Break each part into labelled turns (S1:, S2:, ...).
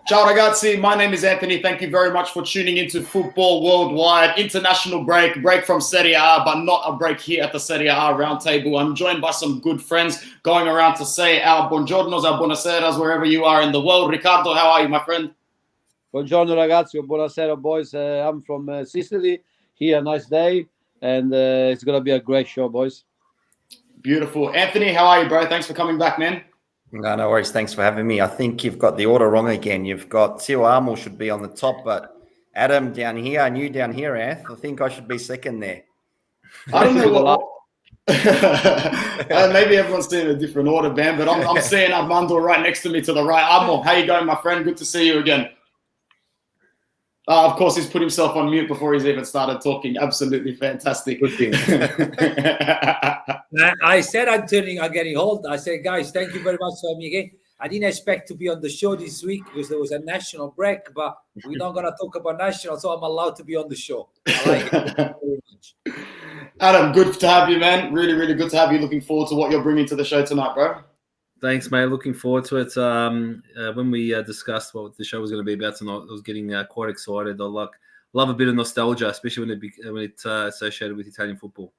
S1: Ciao ragazzi, my name is Anthony. Thank you very much for tuning into Football Worldwide. International break from Serie A, but not a break here at the Serie A Roundtable. I'm joined by some good friends going around to say our buongiornos, our buonaseras, wherever you are in the world. Riccardo, how are you, my friend?
S2: Buongiorno ragazzi, buonasera boys. I'm from Sicily. Here, nice day, and it's going to be a great show, boys.
S1: Beautiful. Anthony, how are you, bro? Thanks for coming back, man.
S3: No worries. Thanks for having me. I think you've got the order wrong again. You've got Tio Amo should be on the top, but Adam down here and you down here, Anth. I think I should be second there.
S1: I don't know what. Maybe everyone's doing a different order, man, but I'm seeing Armando right next to me to the right. Amo, how you going, my friend? Good to see you again. Of course, he's put himself on mute before he's even started talking. Absolutely fantastic.
S3: Good thing.
S4: I said I'm getting old. I said, guys, thank you very much for having me again. I didn't expect to be on the show this week because there was a national break, but we're not going to talk about national, so I'm allowed to be on the show. I like it very much.
S1: Adam, good to have you, man. Really, really good to have you. Looking forward to what you're bringing to the show tonight, bro.
S5: Thanks, mate. Looking forward to it. When we discussed what the show was going to be about tonight, I was getting quite excited. I love a bit of nostalgia, especially when it's associated with Italian football.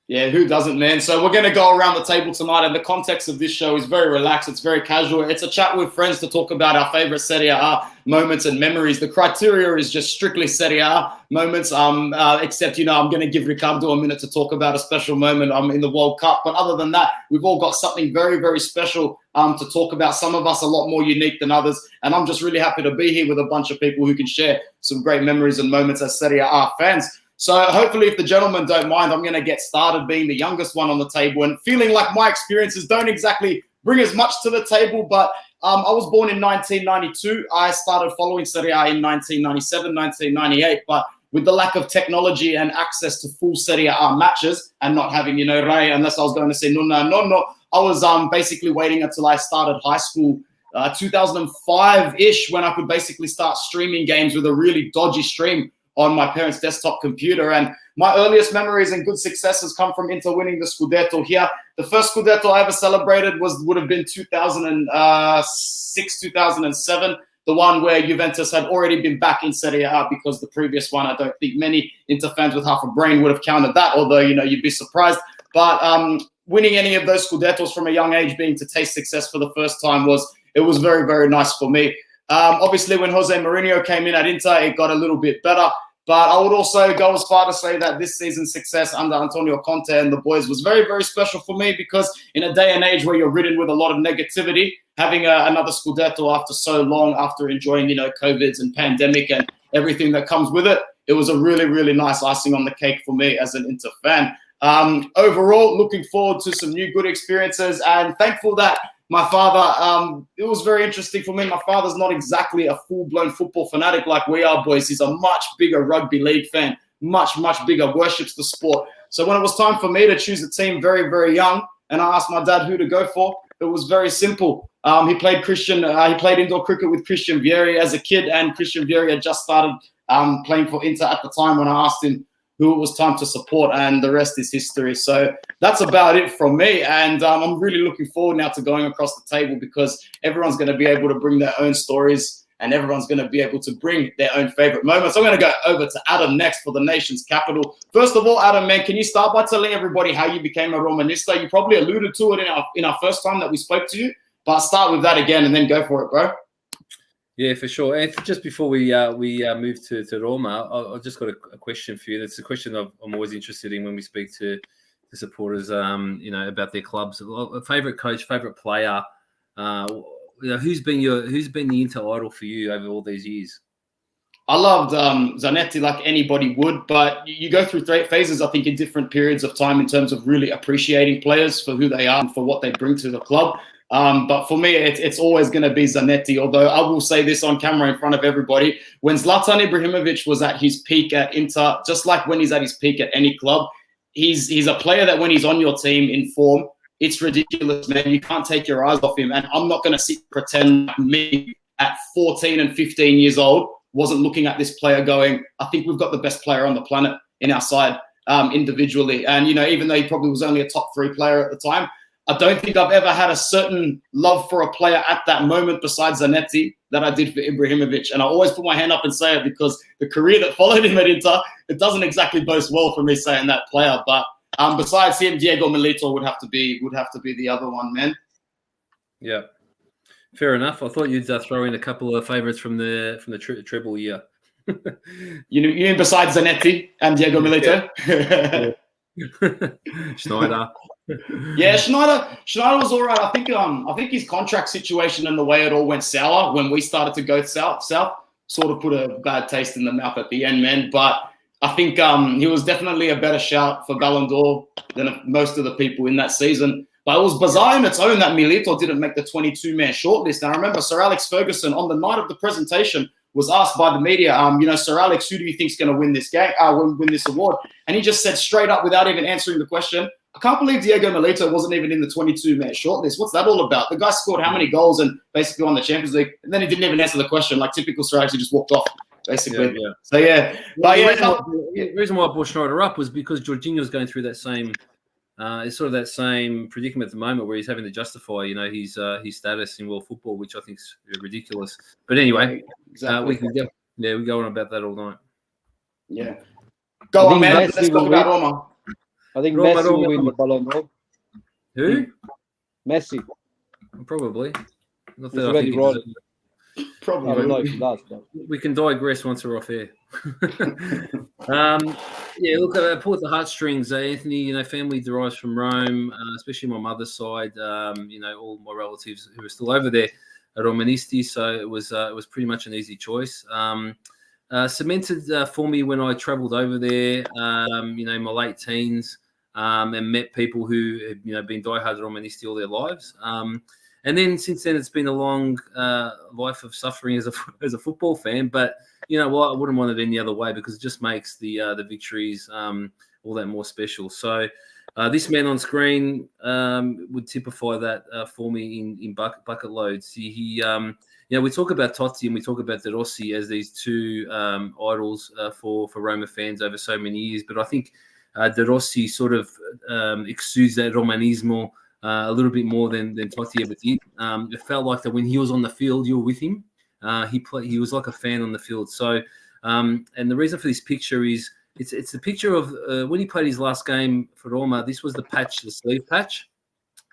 S1: Yeah, who doesn't, man? So we're going to go around the table tonight, and the context of this show is very relaxed. It's very casual. It's a chat with friends to talk about our favorite Serie A moments and memories. The criteria is just strictly Serie A moments, except, I'm going to give Riccardo a minute to talk about a special moment in the World Cup. But other than that, we've all got something very, very special to talk about. Some of us a lot more unique than others. And I'm just really happy to be here with a bunch of people who can share some great memories and moments as Serie A fans. So hopefully, if the gentlemen don't mind, I'm going to get started being the youngest one on the table and feeling like my experiences don't exactly bring as much to the table. But I was born in 1992. I started following Serie A in 1997, 1998. But with the lack of technology and access to full Serie A matches and not having, Rai, unless I was going to say no, I was basically waiting until I started high school, 2005-ish, when I could basically start streaming games with a really dodgy stream on my parents' desktop computer. And my earliest memories and good successes come from Inter winning the Scudetto here. The first Scudetto I ever celebrated would have been 2006, 2007, the one where Juventus had already been back in Serie A, because the previous one, I don't think many Inter fans with half a brain would have counted that, although, you'd be surprised. But winning any of those Scudettos from a young age, being to taste success for the first time, was very, very nice for me. Obviously, when Jose Mourinho came in at Inter, it got a little bit better. But I would also go as far to say that this season's success under Antonio Conte and the boys was very, very special for me, because in a day and age where you're ridden with a lot of negativity, having another Scudetto after so long, after enjoying, COVIDs and pandemic and everything that comes with it, it was a really, really nice icing on the cake for me as an Inter fan. Overall, looking forward to some new good experiences, and thankful that my father, it was very interesting for me. My father's not exactly a full-blown football fanatic like we are, boys. He's a much bigger rugby league fan, much, much bigger, worships the sport. So when it was time for me to choose a team very, very young, and I asked my dad who to go for, it was very simple. He played indoor cricket with Christian Vieri as a kid, and Christian Vieri had just started playing for Inter at the time when I asked him who it was time to support, and the rest is history. So that's about it from me. And I'm really looking forward now to going across the table, because everyone's going to be able to bring their own stories, and everyone's going to be able to bring their own favorite moments. I'm going to go over to Adam next for the nation's capital. First of all, Adam, man, can you start by telling everybody how you became a Romanista? You probably alluded to it in our first time that we spoke to you, but start with that again and then go for it, bro.
S5: Yeah, for sure. And just before we move to Roma, I just got a question for you. That's a question I'm always interested in when we speak to the supporters, about their clubs. A favorite coach, favorite player. Who's been the Inter idol for you over all these years?
S1: I loved Zanetti like anybody would, but you go through phases, I think, in different periods of time in terms of really appreciating players for who they are and for what they bring to the club. But for me, it's always going to be Zanetti, although I will say this on camera in front of everybody. When Zlatan Ibrahimovic was at his peak at Inter, just like when he's at his peak at any club, he's a player that when he's on your team in form, it's ridiculous, man. You can't take your eyes off him. And I'm not going to pretend like me at 14 and 15 years old wasn't looking at this player going, I think we've got the best player on the planet in our side individually. And, even though he probably was only a top 3 player at the time, I don't think I've ever had a certain love for a player at that moment besides Zanetti that I did for Ibrahimovic. And I always put my hand up and say it because the career that followed him at Inter, it doesn't exactly boast well for me saying that player. But besides him, Diego Milito would have to be the other one, man.
S5: Yeah, fair enough. I thought you'd throw in a couple of favourites from the treble year.
S1: You mean besides Zanetti and Diego Milito?
S5: Yeah. Schneider.
S1: Yeah, Schneider was all right. I think his contract situation and the way it all went sour when we started to go south sort of put a bad taste in the mouth at the end, man. But I think he was definitely a better shout for Ballon d'Or than most of the people in that season. But it was bizarre in its own that Milito didn't make the 22-man shortlist. And I remember Sir Alex Ferguson on the night of the presentation was asked by the media, Sir Alex, who do you think is going to win this game, win this award? And he just said straight up, without even answering the question, I can't believe Diego Milito wasn't even in the 22-man shortlist. What's that all about? The guy scored how many goals and basically won the Champions League, and then he didn't even answer the question. Like typical Sir Alex, he just walked off, basically. Yeah. So yeah, but
S5: the reason why I brought Schneider up was because Jorginho's going through that same. It's sort of that same predicament at the moment where he's having to justify, his status in world football, which I think is ridiculous. But anyway,
S1: exactly.
S5: we go on about that all night.
S1: Yeah, go on, man. Let's talk about Roma.
S2: I think Messi will win the Ballon d'Or.
S5: Who?
S2: Messi.
S5: Probably. Not
S2: He's already wrong.
S1: Probably.
S5: We can digress once we're off air. Look, I pull at the heartstrings, Anthony. Family derives from Rome, especially my mother's side. All my relatives who are still over there at Romanisti, so it was pretty much an easy choice. Cemented for me when I travelled over there, in my late teens, and met people who had been diehard Romanisti all their lives. And then since then, it's been a long life of suffering as a football fan. But you know what? I wouldn't want it any other way because it just makes the victories all that more special. So this man on screen would typify that for me in bucket loads. He we talk about Totti and we talk about De Rossi as these two idols for Roma fans over so many years. But I think De Rossi sort of exudes that Romanismo a little bit more than Totti ever did. It felt like that when he was on the field, you were with him. He was like a fan on the field. So, and the reason for this picture is it's the picture of when he played his last game for Roma. This was the sleeve patch,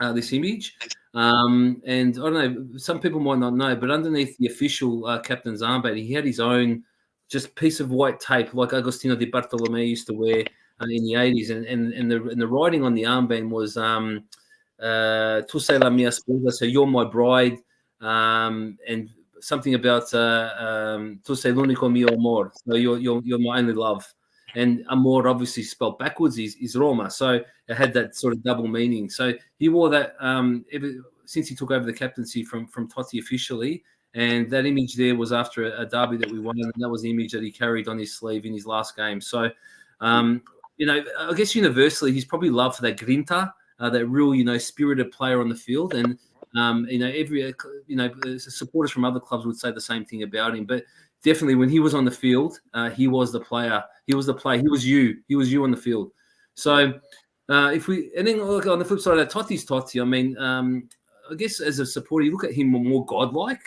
S5: this image. And I don't know, some people might not know, but underneath the official captain's armband, he had his own just piece of white tape, like Agostino Di Bartolomeo used to wear in the 80s. And the writing on the armband was Tu sei la mia sposa, so you're my bride, and something about Tu sei l'unico mio amor, so you're my only love. And amor, obviously spelled backwards, is Roma, so it had that sort of double meaning. So he wore that since he took over the captaincy from Totti officially, and that image there was after a derby that we won, and that was the image that he carried on his sleeve in his last game. So, I guess universally, he's probably loved for that grinta, that real, spirited player on the field. And, every, supporters from other clubs would say the same thing about him. But definitely when he was on the field, he was the player. He was the player. He was you on the field. So and then look on the flip side of that, Totti's Totti. I mean, I guess as a supporter, you look at him more godlike,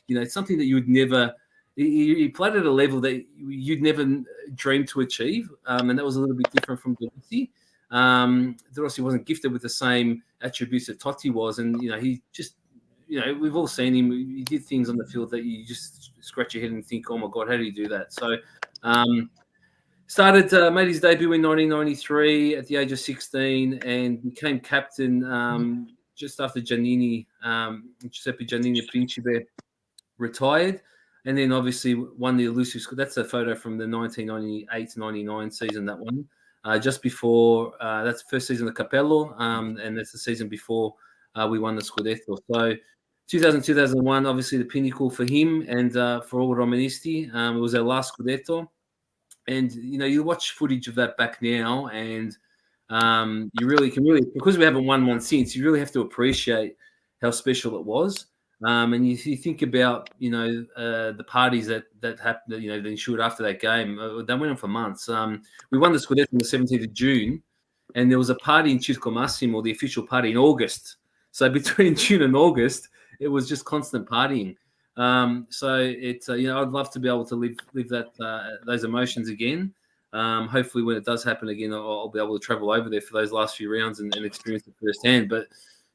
S5: it's something that you would never, he played at a level that you'd never dream to achieve. And that was a little bit different from De Rossi. De Rossi wasn't gifted with the same attributes that Totti was. And, he just, we've all seen him. He did things on the field that you just scratch your head and think, oh my God, how did he do that? So, made his debut in 1993 at the age of 16 and became captain just after Giuseppe Giannini Principe retired. And then obviously won the elusive score. That's a photo from the 1998-99 season, that one. Just before, that's the first season of Capello, and that's the season before we won the Scudetto. So 2000-2001, obviously the pinnacle for him and for all Romanisti. It was their last Scudetto. And, you watch footage of that back now and you really can because we haven't won one since, you really have to appreciate how special it was. And you think about, the parties that happened, that ensued after that game. They went on for months. We won the Scudetto on the 17th of June, and there was a party in Circo Massimo, the official party in August, So between June and August, it was just constant partying. So it's I'd love to be able to live that those emotions again. Hopefully, when it does happen again, I'll be able to travel over there for those last few rounds and experience it firsthand. But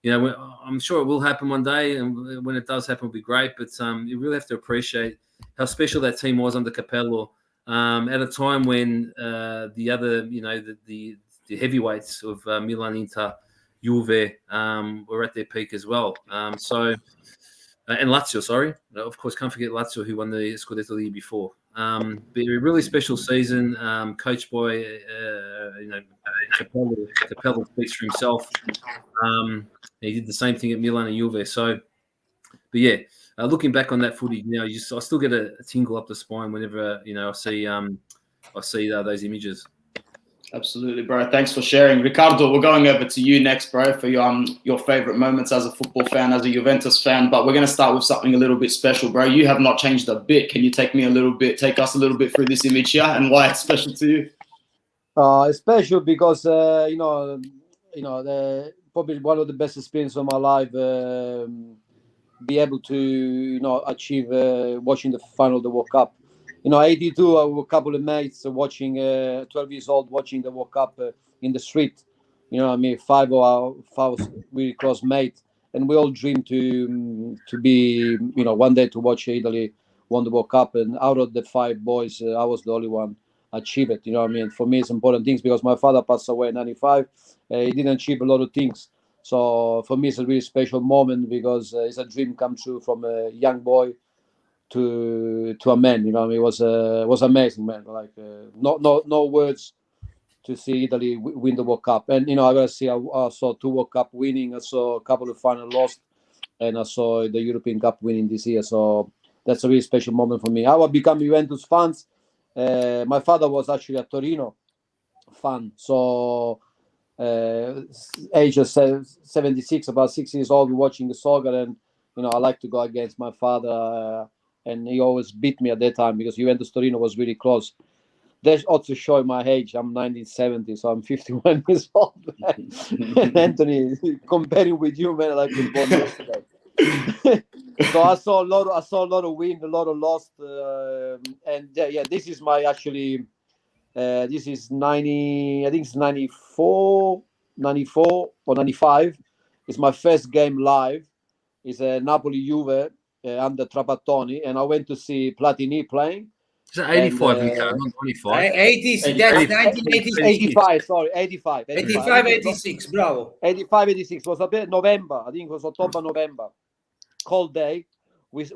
S5: I'm sure it will happen one day, and when it does happen, it'll be great. But you really have to appreciate how special that team was under Capello at a time when the other, the heavyweights of Milan, Inter, Juve were at their peak as well. And Lazio, sorry. Of course, can't forget Lazio, who won the Scudetto the year before. But a really special season, coached by, Capello speaks for himself. He did the same thing at Milan and Juve. So, but yeah, looking back on that footage now, I still get a tingle up the spine whenever I see those images.
S1: Absolutely, bro. Thanks for sharing. Riccardo, we're going over to you next, bro, for your favorite moments as a football fan, as a Juventus fan. But we're going to start with something a little bit special, bro. You have not changed a bit. Can you take us a little bit through this image here and why it's special to you?
S2: It's special because probably one of the best experiences of my life. Be able to achieve watching the final of the World Cup. 82, I was a couple of mates watching, 12 years old, watching the World Cup in the street. Five of us really close mates, and we all dreamed to be, one day to watch Italy won the World Cup. And out of the 5 boys, I was the only one achieve it. For me, it's important things because my father passed away in 95. He didn't achieve a lot of things. So for me, it's a really special moment because it's a dream come true from a young boy to a man. It was amazing, man. Like no words to see Italy win the World Cup. And I gotta see, I saw 2 World Cup winning. I saw a couple of final lost, and I saw the European Cup winning this year. So that's a really special moment for me. How I become Juventus fans. My father was actually a Torino fan, so age of 76, about 6 years old, watching the soccer, and I like to go against my father, and he always beat me at that time because Juventus Torino was really close. That's also showing my age. I'm 1970, so I'm 51 years old. And Anthony, comparing with you, man, like was born yesterday. So I saw a lot of win, a lot of lost, and this is my actually. This is 90. I think it's 94 or 95. It's my first game live. It's a Napoli Juve under Trapattoni, and I went to see Platini playing.
S5: Is that 85, Riccardo, not 25?
S4: 80, that's 1986.
S2: 85, sorry, 85.
S4: 85, 86, bravo.
S2: 85, 86 was a bit November. I think it was October, November. Cold day. We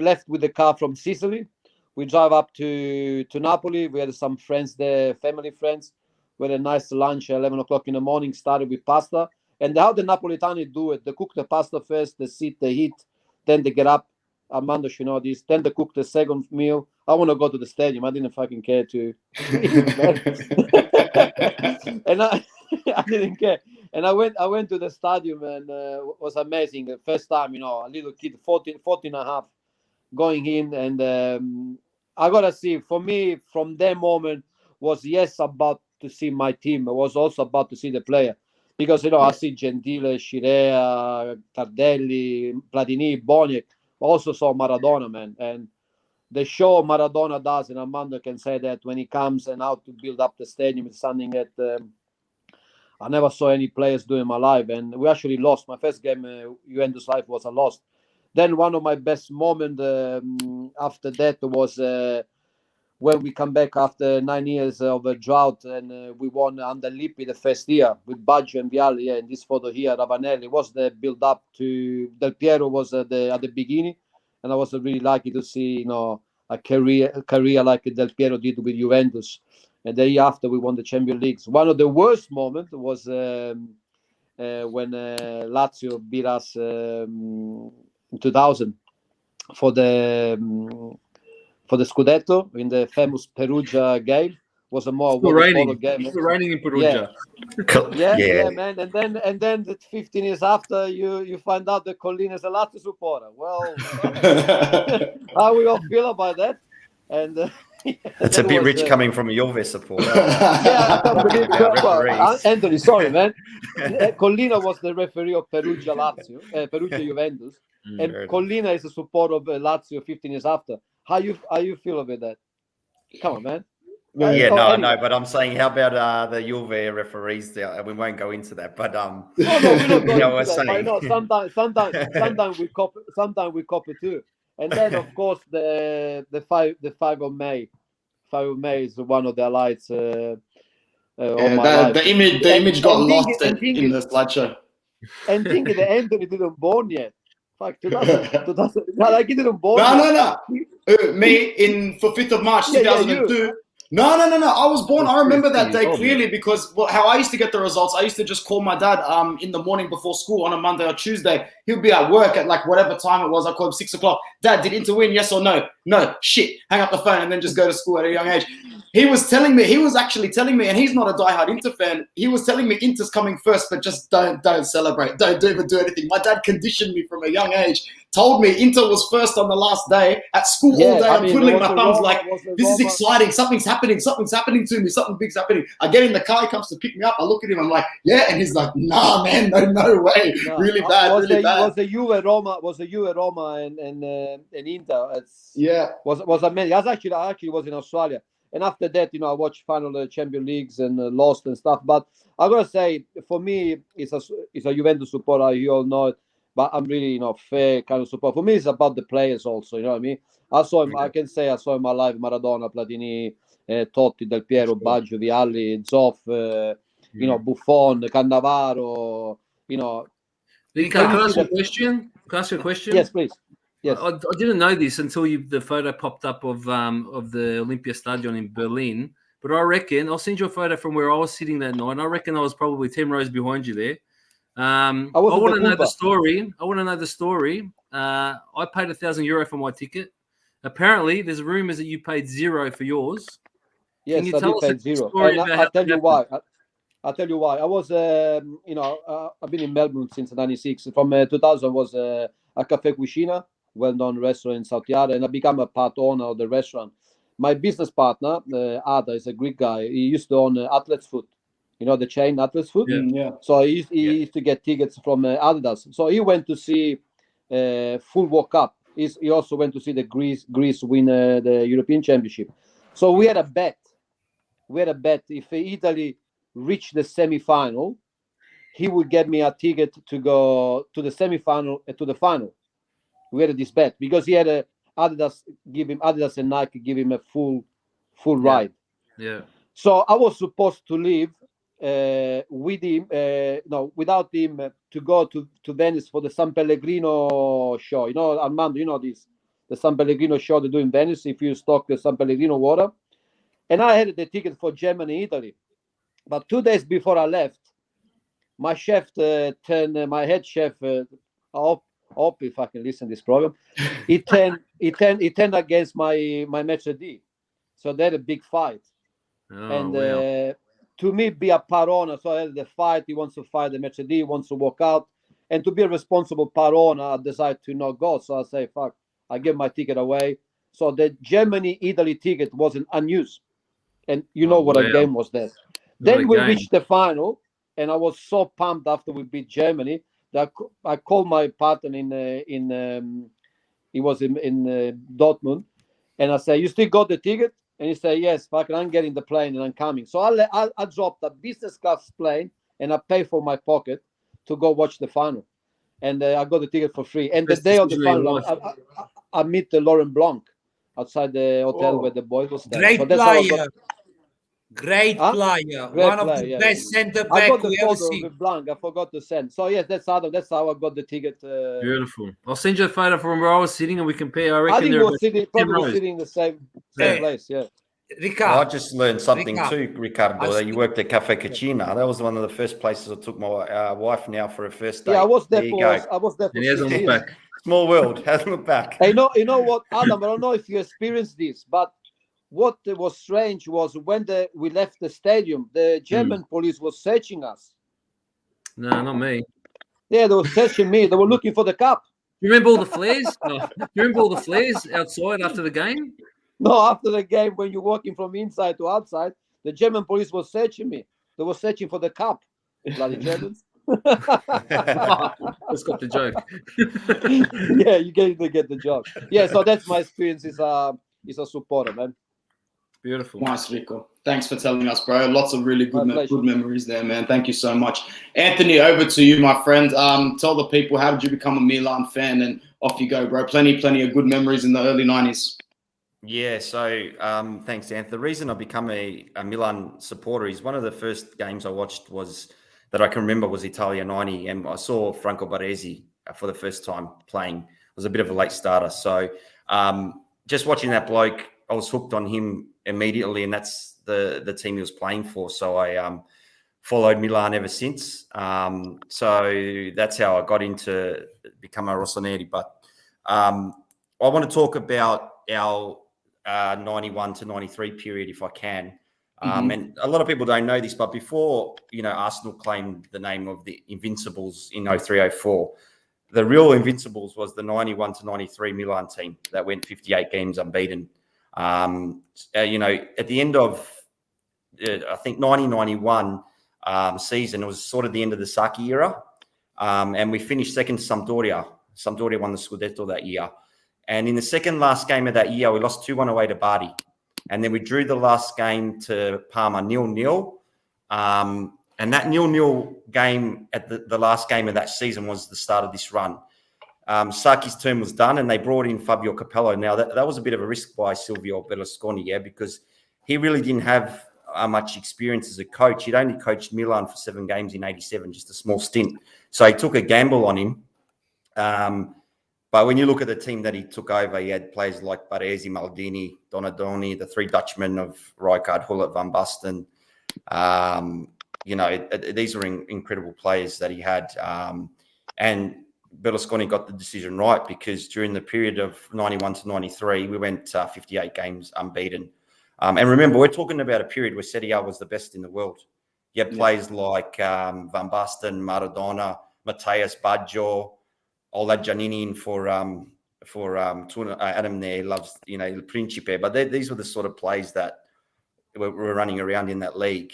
S2: left with the car from Sicily. We drive up to Napoli. We had some friends there, family friends. We had a nice lunch at 11 o'clock in the morning, started with pasta. And how the Napolitani do it, they cook the pasta first, they sit, they eat, then they get up. Armando should know this. Then they cook the second meal. I want to go to the stadium. I didn't fucking care to. And I didn't care. And I went to the stadium, and it was amazing. The first time, a little kid, 14 and a half, going in. And I got to see, for me, from that moment, was about to see my team. It was also about to see the player. Because, I see Gentile, Scirea, Tardelli, Platini, Boniek. Also saw Maradona, man. And the show Maradona does, and Armando can say that when he comes and how to build up the stadium is something that I never saw any players do in my life. And we actually lost. My first game, Juventus life, was a loss. Then one of my best moments after that was when we come back after 9 years of a drought, and we won under Lippi the first year with Baggio and Vialli. Yeah, in this photo here, Ravanelli was the build-up to Del Piero was at the beginning, and I was really lucky to see a career like Del Piero did with Juventus. And the year after, we won the Champions League. One of the worst moments was when Lazio beat us in 2000 for the Scudetto in the famous Perugia game. Was a more
S5: raining
S2: game.
S5: It's raining in Perugia.
S2: Yeah, man. And then 15 years after, you find out that Collina is a Lazio supporter. Well, how we all feel about that? And
S3: It's a bit rich coming from a Juve supporter.
S2: Yeah,
S3: referees.
S2: Anthony, sorry, man. Collina was the referee of Perugia Juventus, and Collina is a supporter of Lazio 15 years after. How you feel about that? Come on, man.
S3: Yeah, no, anyway. But I'm saying, how about the Juve referees? We won't go into that, but
S2: no, we're not going into that.
S3: Saying.
S2: But sometimes we copy too. And then, of course, the 5 of May. 5 of May is one of the highlights. The
S1: image got lost in the slideshow.
S2: And thinking that Anthony didn't born yet. Fuck, 2000, like he didn't born.
S1: No. Me for 5th of March 2002.
S2: Yeah,
S1: No. I was born. I remember that day clearly because how I used to get the results. I used to just call my dad in the morning before school on a Monday or Tuesday. He'll be at work at like whatever time it was. I call him 6 o'clock. Dad, did Inter win? Yes or no? No. Shit. Hang up the phone and then just go to school at a young age. He was actually telling me, and he's not a diehard Inter fan. He was telling me Inter's coming first, but just don't celebrate. Don't even do anything. My dad conditioned me from a young age. Told me Inter was first on the last day at school all day. I'm twiddling my thumbs like, this is exciting. Something's happening to me. Something big's happening. I get in the car. He comes to pick me up. I look at him. I'm like, yeah. And he's like, nah, man, no way. No. Really bad.
S2: Was the Juve Roma and Inter? Was amazing. I actually was in Australia. And after that, I watched final Champions Leagues and lost and stuff. But I gotta say, for me, it's a Juventus supporter. You all know it. But I'm really, fair kind of support. For me, it's about the players also. You know what I mean? I saw him. I can say I saw in my life Maradona, Platini, Totti, Del Piero, Baggio, Vialli, Zoff, Buffon, Cannavaro.
S5: Can I ask you a question?
S2: Yes, please. Yes.
S5: I didn't know this until the photo popped up of the Olympia Stadion in Berlin. But I reckon I'll send you a photo from where I was sitting that night. And I reckon I was probably 10 rows behind you there. I want to know the story. I paid €1,000 for my ticket. Apparently, there's rumors that you paid $0 for yours.
S2: Yes,
S5: Can you tell us
S2: $0. And I'll tell you why. I'll tell you why. I was, I've been in Melbourne since '96. From 2000 was a Caffè Cucina, well-known restaurant in South Yard, and I became a part owner of the restaurant. My business partner, Ada, is a Greek guy. He used to own Athlete's Foot. You know the chain Athlete's Foot?
S1: Yeah.
S2: So he used to get tickets from Adidas. So he went to see full World Cup. He also went to see the Greece win the European Championship. So we had a bet. If Italy reached the semi-final, he would get me a ticket to go to the semi-final and to the final. We had this bet because he had Adidas and Nike give him a full ride.
S5: Yeah.
S2: So I was supposed to leave with him, without him, to go to Venice for the San Pellegrino show. Armando, you know this, the San Pellegrino show they do in Venice if you stock the San Pellegrino water. And I had the ticket for Germany, Italy. But 2 days before I left, my chef my head chef, I hope if I can listen to this program, he turned against my Maitre D. So they had a big fight. To me, be a part owner, so I had the fight. He wants to fight the Maitre D, he wants to walk out. And to be a responsible part owner, I decided to not go. So I say, fuck, I give my ticket away. So the Germany-Italy ticket wasn't unused. And what a game was that. Then we reached the final, and I was so pumped after we beat Germany that I called my partner he was in Dortmund, and I said, "You still got the ticket?" And he said, "Yes, fucking, I'm getting the plane and I'm coming." So I dropped a business class plane and I paid for my pocket to go watch the final, and I got the ticket for free. And the day of the final, I meet Laurent Blanc outside the hotel where the boys was staying.
S4: Great player. One of the best centre back we ever seen.
S2: With Blanc, I forgot to send. So yes, that's how I got the ticket.
S5: Beautiful. I'll send you a photo from where I was sitting, and we compare. I
S2: think we were sitting in the same place. Yeah.
S3: Riccardo, I just learned something too, Riccardo. That you worked at Caffè Cucina. That was one of the first places I took my wife now for her first date.
S2: Yeah, I was there for.
S5: And he hasn't looked back.
S3: Small world. Hasn't looked back.
S2: You know what, Adam? I don't know if you experienced this, but what was strange was when we left the stadium, the German police was searching us.
S5: No, not me.
S2: Yeah, they were searching me. They were looking for the cup.
S5: You remember all the flares? You remember all the flares outside after the game?
S2: No, after the game, when you're walking from inside to outside, the German police was searching me. They were searching for the cup. Bloody Germans.
S5: Let's got the joke.
S2: Yeah, you get the joke. Yeah, so that's my experience. Is a supporter, man.
S5: Beautiful.
S1: Nice, Rico. Thanks for telling us, bro. Lots of really good
S2: My pleasure.
S1: memories there, man. Thank you so much. Anthony, over to you, my friend. Tell the people, how did you become a Milan fan? And off you go, bro. Plenty of good memories in the early 90s.
S3: Yeah, so thanks, Anth. The reason I become a Milan supporter is one of the first games I watched that I can remember was Italia 90, and I saw Franco Baresi for the first time playing. I was a bit of a late starter. So just watching that bloke, I was hooked on him immediately, and that's the team he was playing for. So I followed Milan ever since. So that's how I got into become a Rossoneri. But I want to talk about our 91 to 93 period, if I can. And a lot of people don't know this, but before, Arsenal claimed the name of the Invincibles in 03-04, the real Invincibles was the 91 to 93 Milan team that went 58 games unbeaten. At the end of, I think, 90-91 season, it was sort of the end of the Sacchi era. And we finished second to Sampdoria. Sampdoria won the Scudetto that year. And in the second last game of that year, we lost 2-1 away to Bari. And then we drew the last game to Parma 0-0. And that 0-0 game at the last game of that season was the start of this run. Sacchi's term was done, and they brought in Fabio Capello. Now, that was a bit of a risk by Silvio Berlusconi, because he really didn't have much experience as a coach. He'd only coached Milan for 7 games in 87, just a small stint. So he took a gamble on him. But when you look at the team that he took over, he had players like Baresi, Maldini, Donadoni, the 3 Dutchmen of Rijkaard, Hullet, Van Basten. These were incredible players that he had. And Berlusconi got the decision right, because during the period of 91 to 93, we went 58 games unbeaten. And remember, we're talking about a period where Serie A was the best in the world. You had players like Van Basten, Maradona, Mattias Baggio, all that Giannini in for Adam there loves, Il Principe. But these were the sort of plays that were running around in that league.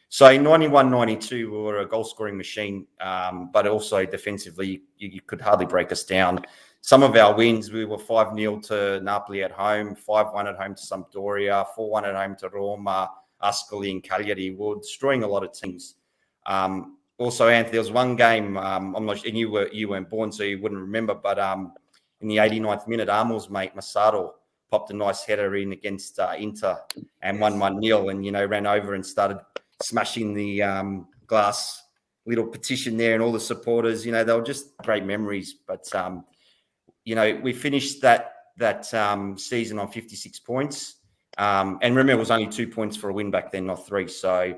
S3: So in 91-92, we were a goal-scoring machine, but also defensively, you could hardly break us down. Some of our wins, we were 5-0 to Napoli at home, 5-1 at home to Sampdoria, 4-1 at home to Roma, Ascoli and Cagliari. We were destroying a lot of teams. Also, Anthony, there was one game, I'm not sure, and you weren't born, so you wouldn't remember, but in the 89th minute, Armour's mate, Masato, popped a nice header in against Inter and won 1-0, and, ran over and started smashing the glass little petition there, and all the supporters, they were just great memories. But, we finished that season on 56 points. And remember, it was only 2 points for a win back then, not 3. So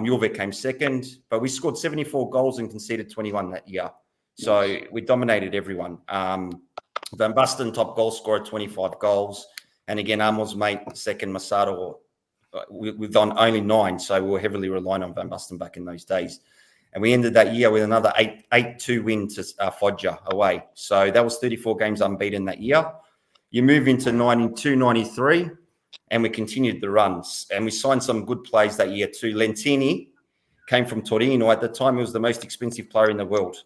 S3: Juve came second, but we scored 74 goals and conceded 21 that year. So we dominated everyone. Van Basten, top goal scorer, 25 goals. And again, Armour's mate, second, Masato, with only 9. So we were heavily reliant on Van Basten back in those days. And we ended that year with another 8-2 win to Foggia away. So that was 34 games unbeaten that year. You move into 92-93, and we continued the runs. And we signed some good players that year too. Lentini came from Torino. At the time, he was the most expensive player in the world.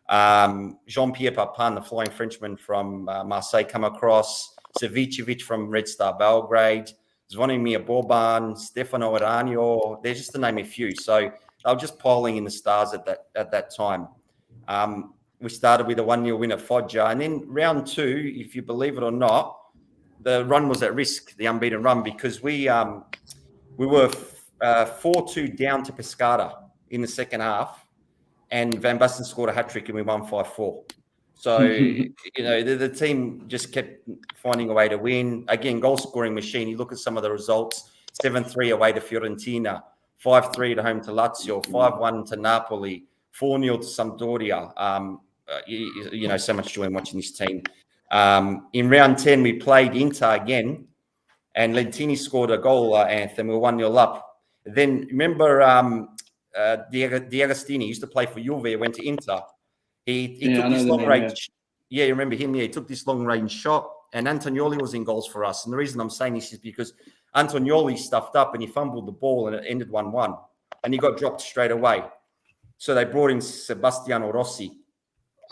S3: Jean-Pierre Papin, the flying Frenchman from Marseille, come across. Savicevic from Red Star Belgrade. Zvonimir Boban, Stefano Aranio. They're just to name a few. So they were just piling in the stars at that time. We started with a 1-0 win at Foggia. And then round 2, if you believe it or not, the run was at risk, the unbeaten run, because we were 4-2 down to Pescara in the second half, and Van Basten scored a hat-trick and we won 5-4. So, the team just kept finding a way to win. Again, goal-scoring machine. You look at some of the results, 7-3 away to Fiorentina, 5-3 at home to Lazio, 5-1 to Napoli, 4-0 to Sampdoria. So much joy in watching this team. In round 10, we played Inter again, and Lentini scored a goal, Anthem. We were 1-0 up. Then, remember, D'Agostini used to play for Juve, went to Inter. He took this long range. Yeah, you remember him? Yeah, he took this long range shot, and Antonioli was in goals for us. And the reason I'm saying this is because Antonioli stuffed up and he fumbled the ball and it ended 1-1, and he got dropped straight away. So they brought in Sebastiano Rossi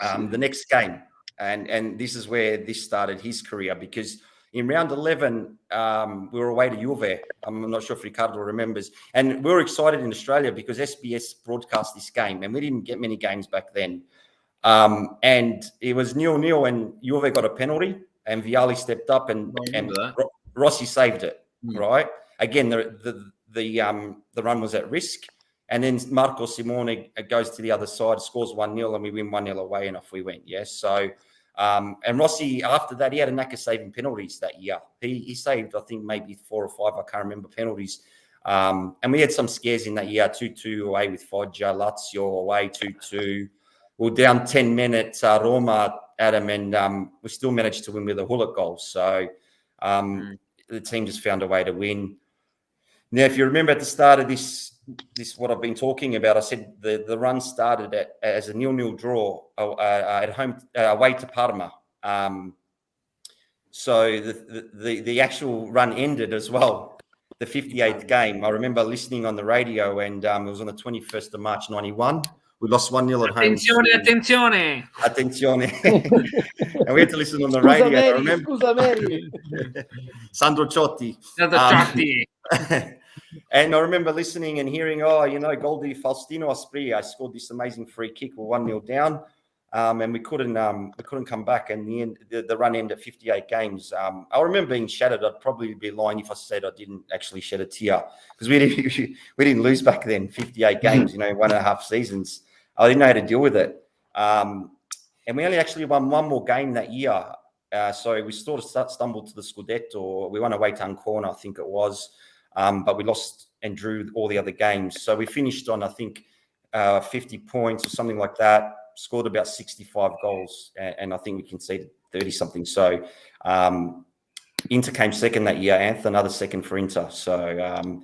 S3: the next game, and this is where this started his career, because in round 11 we were away to Juve. I'm not sure if Riccardo remembers, and we were excited in Australia because SBS broadcast this game, and we didn't get many games back then. And it was 0-0, and Juve got a penalty, and Vialli stepped up, and Rossi saved it. Right, again the run was at risk. And then Marco Simone goes to the other side, scores 1-0, and we win 1-0 away, and off we went. Yes. So, and Rossi, after that, he had a knack of saving penalties that year. He saved, I think, maybe 4 or 5, I can't remember, penalties. And we had some scares in that year, 2-2 away with Foggia, Lazio away 2-2. We were down 10 minutes, Roma, Adam, and we still managed to win with a Hullet goal. So the team just found a way to win. Now, if you remember at the start of this what I've been talking about, I said the run started as a 0-0 draw at home away to Parma. So the actual run ended as well. The 58th game, I remember listening on the radio, and it was on the 21st of March, 91. We lost 1-0 at home. Attenzione. And we had to listen on the radio. I remember. Sandro Ciotti. And I remember listening and hearing, goal di Faustino Asprilla. I scored this amazing free kick. We're 1-0 down, and we couldn't come back. And the run ended at 58 games. I remember being shattered. I'd probably be lying if I said I didn't actually shed a tear, because we didn't lose back then. 58 games, 1.5 seasons. I didn't know how to deal with it. And we only actually won one more game that year. So we sort of stumbled to the Scudetto. We won away to Ancona, I think it was. But we lost and drew all the other games. So we finished on, I think, 50 points or something like that, scored about 65 goals, and I think we conceded 30-something. So Inter came second that year, another second for Inter. So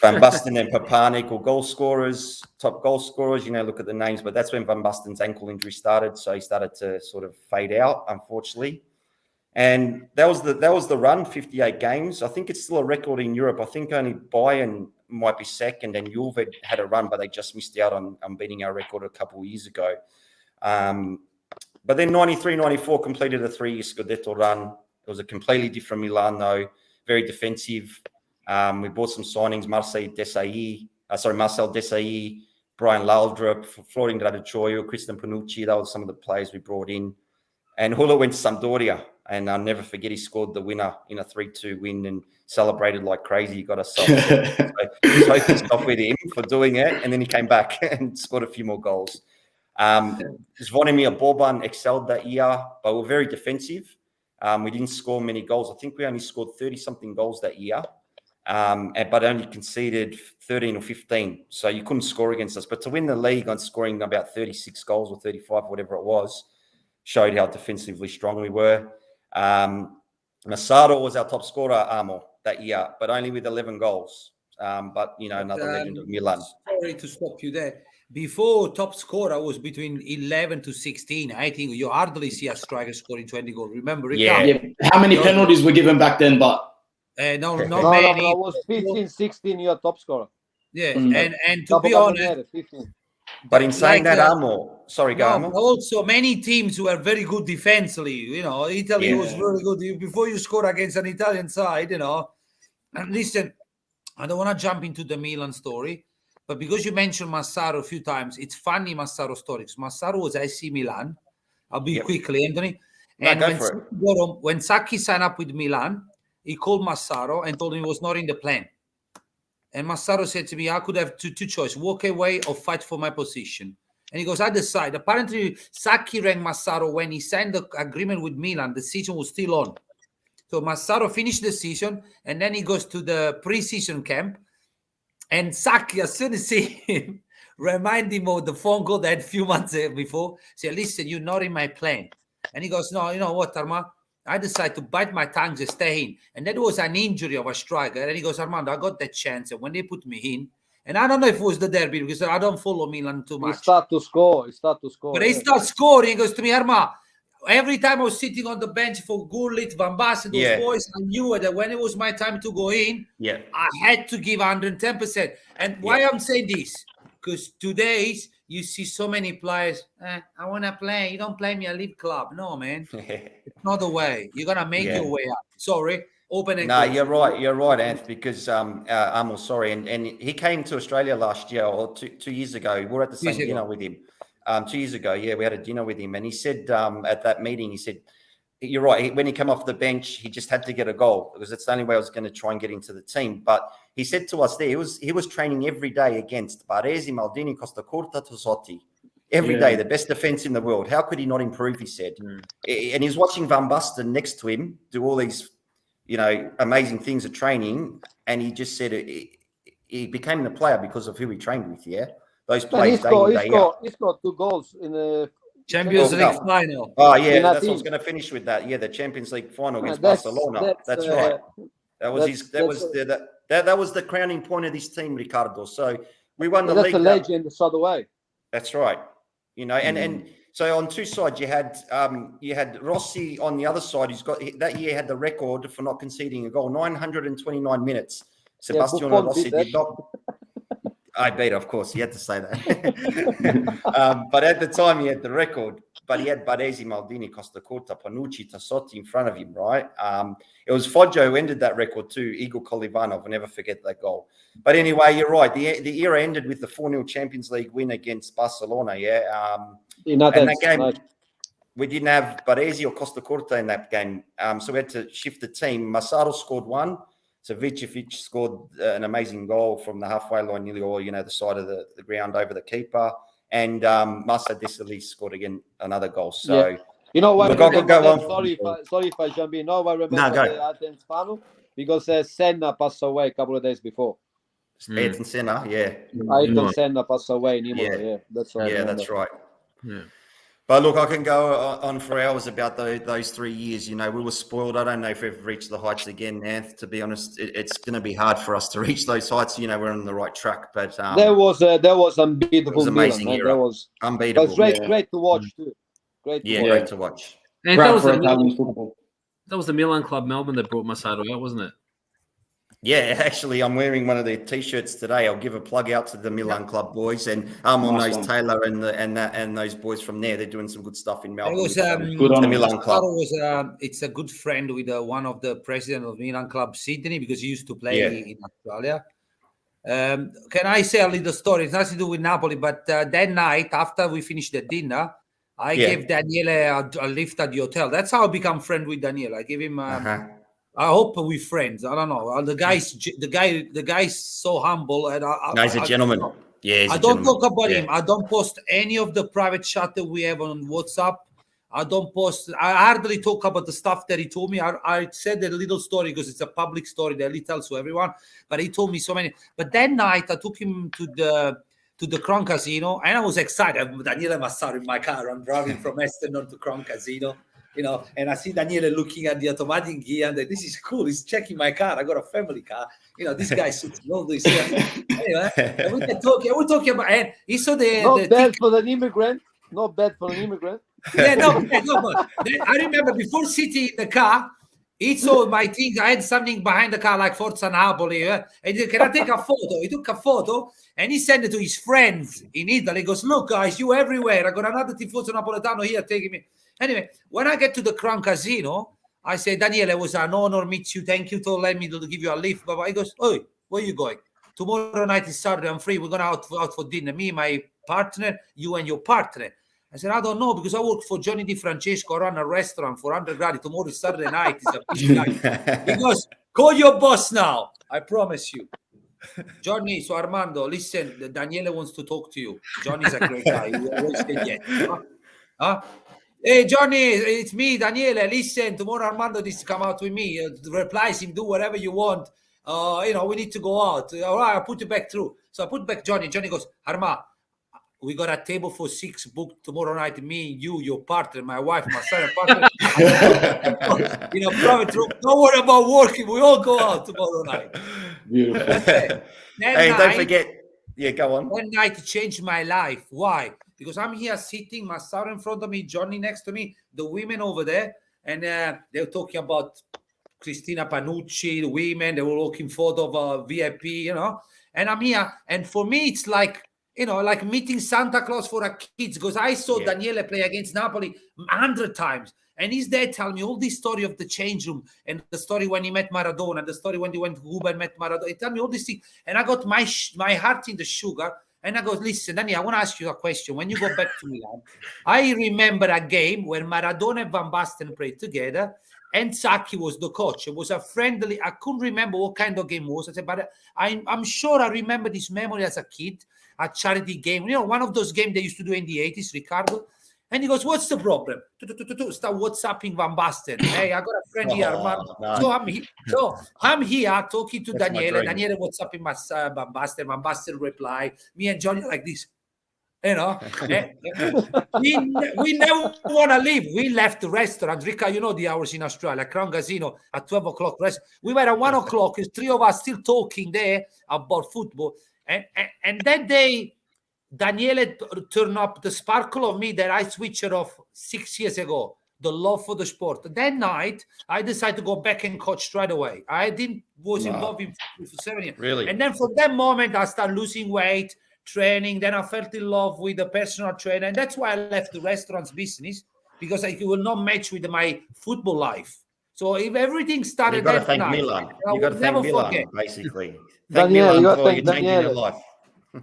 S3: Van Basten and Papanik were top goal scorers. Look at the names, but that's when Van Basten's ankle injury started. So he started to sort of fade out, unfortunately. And that was the run, 58 games. I think it's still a record in Europe. I think only Bayern might be second, and Juve had a run, but they just missed out on beating our record a couple of years ago. But then 93-94 completed a 3-year Scudetto run. It was a completely different Milan, though, very defensive. We bought some signings, Marcel Desailly, Brian Laudrup, Florin Radicchio, Christian Panucci. That was some of the players we brought in. And Hullet went to Sampdoria, and I'll never forget, he scored the winner in a 3-2 win and celebrated like crazy. He got us so pissed off with him for doing it, and then he came back and scored a few more goals. Zvonimir Boban excelled that year, but we were very defensive. We didn't score many goals. I think we only scored 30-something goals that year, but only conceded 13 or 15. So you couldn't score against us. But to win the league on scoring about 36 goals or 35, whatever it was, showed how defensively strong we were. Massaro was our top scorer, Amo, that year, but only with 11 goals. But, another legend of Milan.
S4: Sorry to stop you there. Before top scorer was between 11 to 16. I think you hardly see a striker scoring 20 goals. Remember, Riccardo?
S1: Yeah. How many penalties were given back then, but?
S4: Not many.
S2: No, it was 15, 16, you're top scorer.
S4: Yeah, and to be honest,
S2: 15.
S3: But in saying that, Amo, sorry, go Amo.
S4: Also, many teams were very good defensively. Italy was very good. Before you score against an Italian side, And listen, I don't want to jump into the Milan story, but because you mentioned Massaro a few times, it's funny, Massaro story. Massaro was AC Milan. I'll be quickly, Anthony. And when Sacchi signed up with Milan, he called Massaro and told him he was not in the plan. And Massaro said to me, I could have two choices, walk away or fight for my position. And he goes, I decide. Apparently, Sacchi rang Massaro when he signed the agreement with Milan. The season was still on. So Massaro finished the season, and then he goes to the pre-season camp. And Sacchi, as soon as he see him, remind him of the phone call that a few months before. Say, listen, you're not in my plan. And he goes, no, you know what, Armando? I decided to bite my tongue and stay in. And that was an injury of a striker. And he goes, Armando, I got that chance. And when they put me in, and I don't know if it was the derby because I don't follow Milan too much.
S2: He started to score.
S4: But he started scoring. He goes to me, Armando, every time I was sitting on the bench for Gurlit, Van Basten, those boys, I knew that when it was my time to go in, I had to give 110%. And why I'm saying this? Because today's you see so many players, I want to play. You don't play me a league club. No, man. It's not the way. You're going to make your way up. Sorry. Open and
S3: No,
S4: close.
S3: you're right. You're right, Anth, because I'm sorry. And he came to Australia last year or 2 years ago. We were at the same dinner with him. 2 years ago, we had a dinner with him. And he said at that meeting, he said, you're right. When he came off the bench, he just had to get a goal because that's the only way I was going to try and get into the team. But he said to us there, he was training every day against Baresi, Maldini, Costa Curta, Tosotti. Every day, the best defense in the world. How could he not improve, he said. And he's watching Van Basten next to him do all these, amazing things at training. And he just said he became the player because of who he trained with, Those plays
S2: he's got 2 goals in the
S4: Champions League final.
S3: Oh, yeah, that's what I was going to finish with that. Yeah, the Champions League final against Barcelona. That's right. That was the crowning point of this team, Riccardo. So we won the league.
S2: That's a legend the other way.
S3: That's right. And so on 2 sides you had Rossi on the other side. He's got that year had the record for not conceding a goal, 929 minutes. Sebastiano Rossi did not. I beat, of course. He had to say that. But at the time, he had the record. But he had Baresi, Maldini, Costa Curta, Panucci, Tassotti in front of him, right? It was Foggio who ended that record too, Igor Kolivanov. I'll never forget that goal. But anyway, you're right. The era ended with the 4-0 Champions League win against Barcelona, and that game, we didn't have Baresi or Costa Curta in that game. So we had to shift the team. Massaro scored 1. So Vicevic scored an amazing goal from the halfway line, nearly all, the side of the ground over the keeper. And Massa Desali scored again another goal. So,
S2: why
S3: look, I could go on.
S2: Sorry if I jump in. I remember the Athens final because Senna passed away a couple of days before.
S3: Ayrton Senna,
S2: Ayrton Senna passed away in Imola, that's right.
S3: Yeah, that's right. Yeah. But look, I can go on for hours about those 3 years. We were spoiled. I don't know if we've reached the heights again, Anth. To be honest, it's going to be hard for us to reach those heights. We're on the right track. But
S2: there was unbeatable.
S3: It was amazing
S2: Milan,
S3: era.
S2: There was
S3: unbeatable.
S2: It was great to watch too. Great to watch.
S5: And that was the Milan Club Melbourne that brought Massaro out, wasn't it?
S3: Yeah, actually, I'm wearing one of their T-shirts today. I'll give a plug out to the Milan Club boys and Armando Taylor and those boys from there. They're doing some good stuff in Melbourne.
S4: It was
S3: good on the Milan Club.
S4: It's a good friend with one of the president of Milan Club, Sydney, because he used to play in Australia. Can I say a little story? It's nothing to do with Napoli, but that night after we finished the dinner, I gave Daniele a lift at the hotel. That's how I become friend with Daniele. I gave him. I hope we're friends. I don't know. The guy's so humble, and
S3: he's a gentleman. I
S4: don't talk about him. I don't post any of the private chat that we have on WhatsApp. I hardly talk about the stuff that he told me. I said a little story because it's a public story that he tells to everyone. But he told me so many. But that night I took him to the Crown Casino, and I was excited. Daniele Massaro in my car. I'm driving from Esternon to Crown Casino. And I see Daniele looking at the automatic gear, and this is cool. He's checking my car. I got a family car. This guy suits all this. Anyway, and we're talking about, and he saw
S2: not bad for an immigrant. Not bad for an immigrant.
S4: Yeah, no. I remember before sitting in the car, he saw my things. I had something behind the car like Forza Napoli. And he said, "Can I take a photo?" He took a photo and he sent it to his friends in Italy. He goes, "Look, guys, you everywhere. I got another Tifoso Napoletano here taking me." Anyway, when I get to the Crown Casino, I say, "Daniele, it was an honor to meet you. Thank you for letting me to give you a lift." But he goes, "Oh, where are you going? Tomorrow night is Saturday. I'm free. We're going out for dinner. Me, my partner, you and your partner." I said, "I don't know because I work for Johnny Di Francesco. I run a restaurant for undergrad. Tomorrow is Saturday night. It's a big night." He goes, "Call your boss now. I promise you." Johnny, so Armando, listen, Daniele wants to talk to you. Johnny's a great guy. He always said yes. Hey, Johnny, it's me, Daniele. Listen, tomorrow Armando needs to come out with me. Replies him, do whatever you want. We need to go out. All right, I'll put you back through. So I put back Johnny. Johnny goes, "Arma, we got a table for 6 booked tomorrow night. Me, you, your partner, my wife, my son, and partner. Private room. Don't worry about working. We all go out tomorrow night."
S3: Beautiful. Hey, don't forget. Yeah, go on.
S4: One night changed my life. Why? because I'm here sitting, Massaro in front of me, Johnny next to me, the women over there, and they're talking about Cristina Panucci, the women, they were looking photo of VIP, you know, and I'm here. And for me, it's like, you know, like meeting Santa Claus for our kids, because I saw Daniele play against Napoli 100 times. And he's there telling me all this story of the change room and the story when he met Maradona and the story when he went to Cuba and met Maradona. He told me all these things. And I got my heart in the sugar. And I go, listen, Danny, I want to ask you a question. When you go back to Milan, I remember a game where Maradona and Van Basten played together and Sacchi was the coach. It was a friendly, I couldn't remember what kind of game it was. I said, but I'm sure I remember this memory as a kid, a charity game. You know, one of those games they used to do in the 80s, Riccardo. And he goes, what's the problem? Start WhatsApping Van Basten. Hey, I got a friend here, Armando. No. So I'm here talking to Daniele. Daniele WhatsApping Van Basten. Van Basten reply. Me and Johnny like this. You know, we never want to leave. We left the restaurant. Riccardo, you know the hours in Australia. Crown Casino at 12 o'clock. We were at 1 o'clock. There's 3 of us still talking there about football. And that day, Daniele turned up the sparkle of me that I switched off 6 years ago, the love for the sport. That night, I decided to go back and coach straight away. I was involved in for 7 years.
S3: Really?
S4: And then from that moment, I started losing weight, training. Then I fell in love with the personal trainer. And that's why I left the restaurants business, because it will not match with my football life. So if everything started
S3: You've got to
S4: that
S3: thank
S4: night,
S3: Milan. You've got to thank Milan, basically.
S2: Daniele, you got to thank
S3: changing
S2: Daniele.
S3: your life.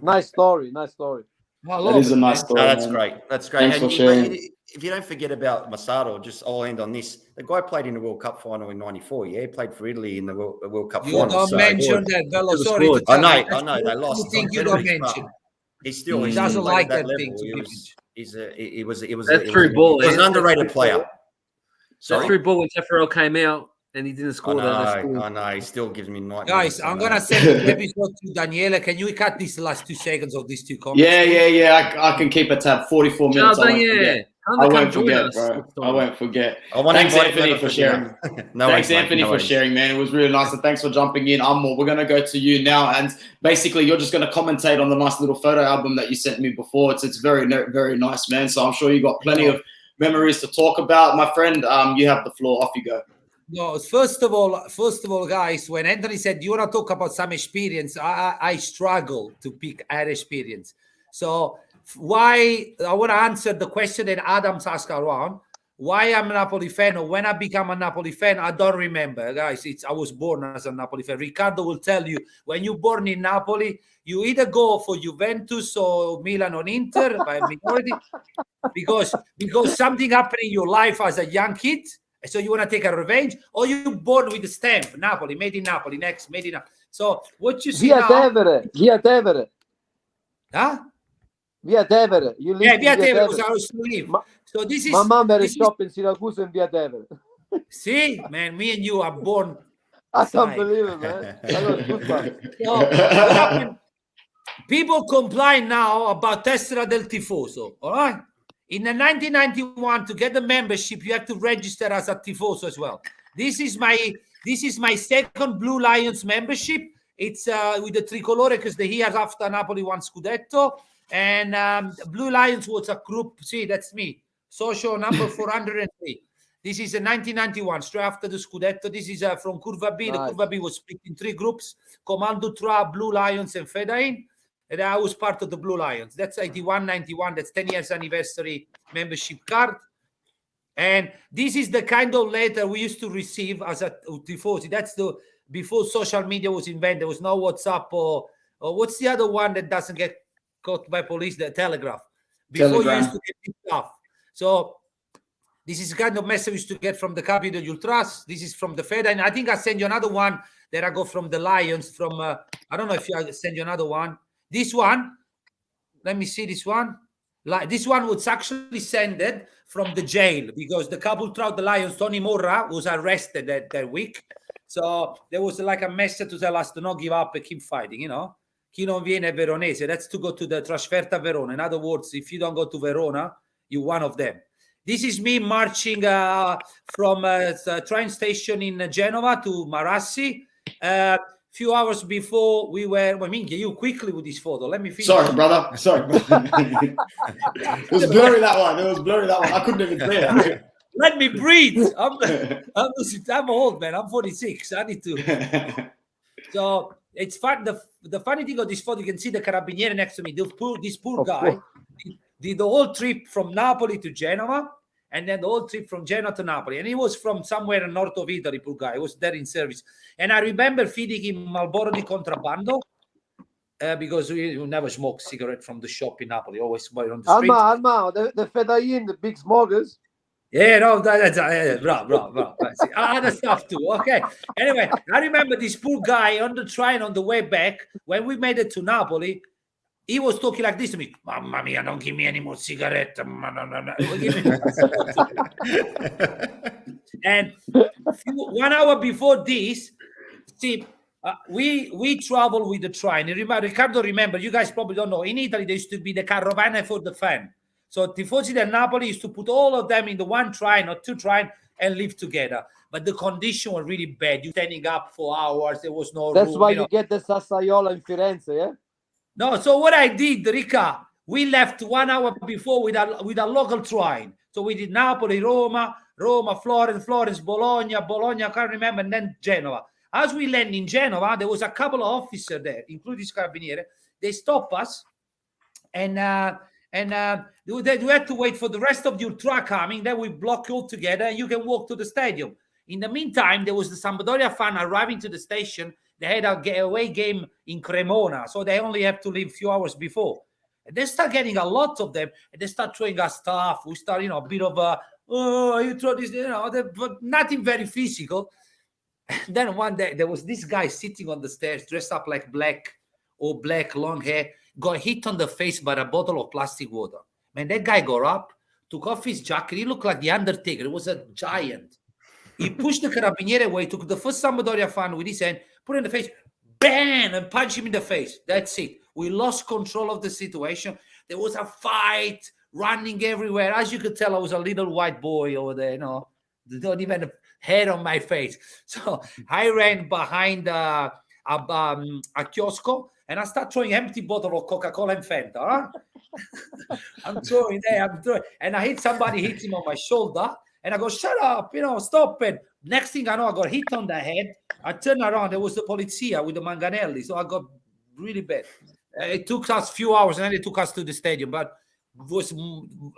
S2: Nice story. Nice story.
S1: That is a nice story.
S3: No, that's
S1: man.
S3: great. That's great.
S1: Thanks for
S3: And
S1: sharing.
S3: if you don't forget about Masato, I'll end on this. The guy played in the World Cup final in '94. Yeah, he played for Italy in the World Cup final.
S4: You don't mention that, Bello. Sorry to
S3: I
S4: tell you.
S3: know. They lost.
S4: You think you don't mention?
S3: He's still
S4: He doesn't
S3: played
S4: like
S3: at
S4: that
S3: level.
S4: thing.
S3: He was
S5: That's true ball.
S3: He was an underrated player.
S5: That through ball when Teffarel came out and he didn't score
S3: I know. He still gives me nightmares.
S4: Guys, I'm gonna send this episode to Daniele. Can you cut these last 2 seconds of these 2 comments?
S1: Yeah. I can keep a tab. 44 minutes. I won't forget, bro. I won't forget. Thanks, Anthony, for sharing. Thanks, Anthony, for sharing, man. It was really nice. And thanks for jumping in. We're going to go to you now. And basically, you're just going to commentate on the nice little photo album that you sent me before. It's very, very nice, man. So I'm sure you got plenty of memories to talk about. My friend, you have the floor. Off you go.
S4: No, first of all, guys, when Anthony said, do you want to talk about some experience? I struggle to pick our experience. So why I want to answer the question that Adams asked around. Why I'm a Napoli fan, or when I become a Napoli fan, I don't remember, guys. I was born as a Napoli fan. Riccardo will tell you, when you're born in Napoli, you either go for Juventus or Milan or Inter by minority, because something happened in your life as a young kid, so you want to take a revenge, or you're born with the stamp Napoli, made in Napoli, next made in Napoli. So what you see
S2: Via
S4: now?
S2: Via Tevere.
S4: Huh?
S2: Via Tevere. You live
S4: Via
S2: in Via
S4: Tevere
S2: Tevere.
S4: was I used to live. So this is
S2: my mom had a shop in Syracuse in Via Tevere.
S4: See, man, me and you are born.
S2: I can't believe it, man. I got goosebumps.
S4: So, what happened? People complain now about Tessera del Tifoso. All right. In the 1991, to get the membership, you have to register as a Tifoso as well. This is my second Blue Lions membership. It's with the tricolore, because the year after Napoli won Scudetto. And Blue Lions was a group. See, that's me. Social number 403. This is a 1991, straight after the Scudetto. This is from Curva B. Nice. The Curva B was split in 3 groups: Comando Tra, Blue Lions, and Fedain. And I was part of the Blue Lions. That's 81-91. That's 10 years anniversary membership card. And this is the kind of letter we used to receive as a Tifosi. That's before social media was invented. There was no WhatsApp or what's the other one that doesn't get caught by police? The Telegraph. Before you used to get this stuff. So this is the kind of message we used to get from the Capital Ultras. This is from the Fed. And I think I send you another one that I got from the Lions. From I don't know if I send you another one. This one, let me see this one. This one was actually sent from the jail, because the couple throughout the Lions, Tony Morra, was arrested that week. So there was like a message to tell us to not give up and keep fighting, you know. Chi non viene Veronese, that's to go to the Trasferta Verona. In other words, if you don't go to Verona, you're one of them. This is me marching from the train station in Genova to Marassi. few hours before we were. Well, Minky, you quickly with this photo. Let me finish.
S1: Sorry, brother. It was blurry, that one. I couldn't even see it.
S4: Let me breathe. I'm old, man. I'm 46. I need to. So it's fun. The funny thing of this photo, you can see the carabiniere next to me. This poor guy did the whole trip from Napoli to Genoa, and then the whole trip from Genoa to Napoli. And he was from somewhere in north of Italy, poor guy. He was there in service. And I remember feeding him Marlboro di Contrabbando because we never smoked cigarette from the shop in Napoli. Always buy it on the street.
S2: Alma, the Fedain, the big smokers.
S4: Yeah, no, that's bro. Other stuff too. Okay. Anyway, I remember this poor guy on the train on the way back when we made it to Napoli. He was talking like this to me. Mamma mia, don't give me any more cigarette. And 1 hour before this, see, we travel with the train. Riccardo, remember, you guys probably don't know. In Italy, there used to be the carovana for the fan. So Tifosi del Napoli used to put all of them in the one train or two train and live together. But the condition was really bad. You're standing up for hours. There was no
S2: That's
S4: room.
S2: why you get the Sassaiola in Firenze, yeah?
S4: No, so what I did, Ricca, we left 1 hour before with a local train. So we did Napoli, Roma, Florence, Bologna, I can't remember, and then Genoa. As we land in Genoa, there was a couple of officers there, including Carabiniere. They stopped us, and you had to wait for the rest of your truck coming. Then we block you all together, and you can walk to the stadium. In the meantime, there was the Sampdoria fan arriving to the station. They had a away game in Cremona, so they only have to leave a few hours before. And they start getting a lot of them, and they start throwing us stuff. We start, a bit of a, you throw this, but nothing very physical. And then one day, there was this guy sitting on the stairs, dressed up like black, long hair, got hit on the face by a bottle of plastic water. Man, that guy got up, took off his jacket. He looked like the Undertaker. It was a giant. He pushed the carabiniere away, took the first Sampdoria fan with his hand, put it in the face, bam, and punched him in the face. That's it. We lost control of the situation. There was a fight, running everywhere. As you could tell, I was a little white boy over there, not even a hair on my face. So I ran behind a kiosco, and I start throwing empty bottle of Coca-Cola and Fanta. Huh? I'm throwing, and I hit somebody, hit him on my shoulder. And I go, shut up, stop it. Next thing I know, I got hit on the head. I turned around. There was the polizia with the manganelli. So I got really bad. It took us a few hours, and then they took us to the stadium. But it was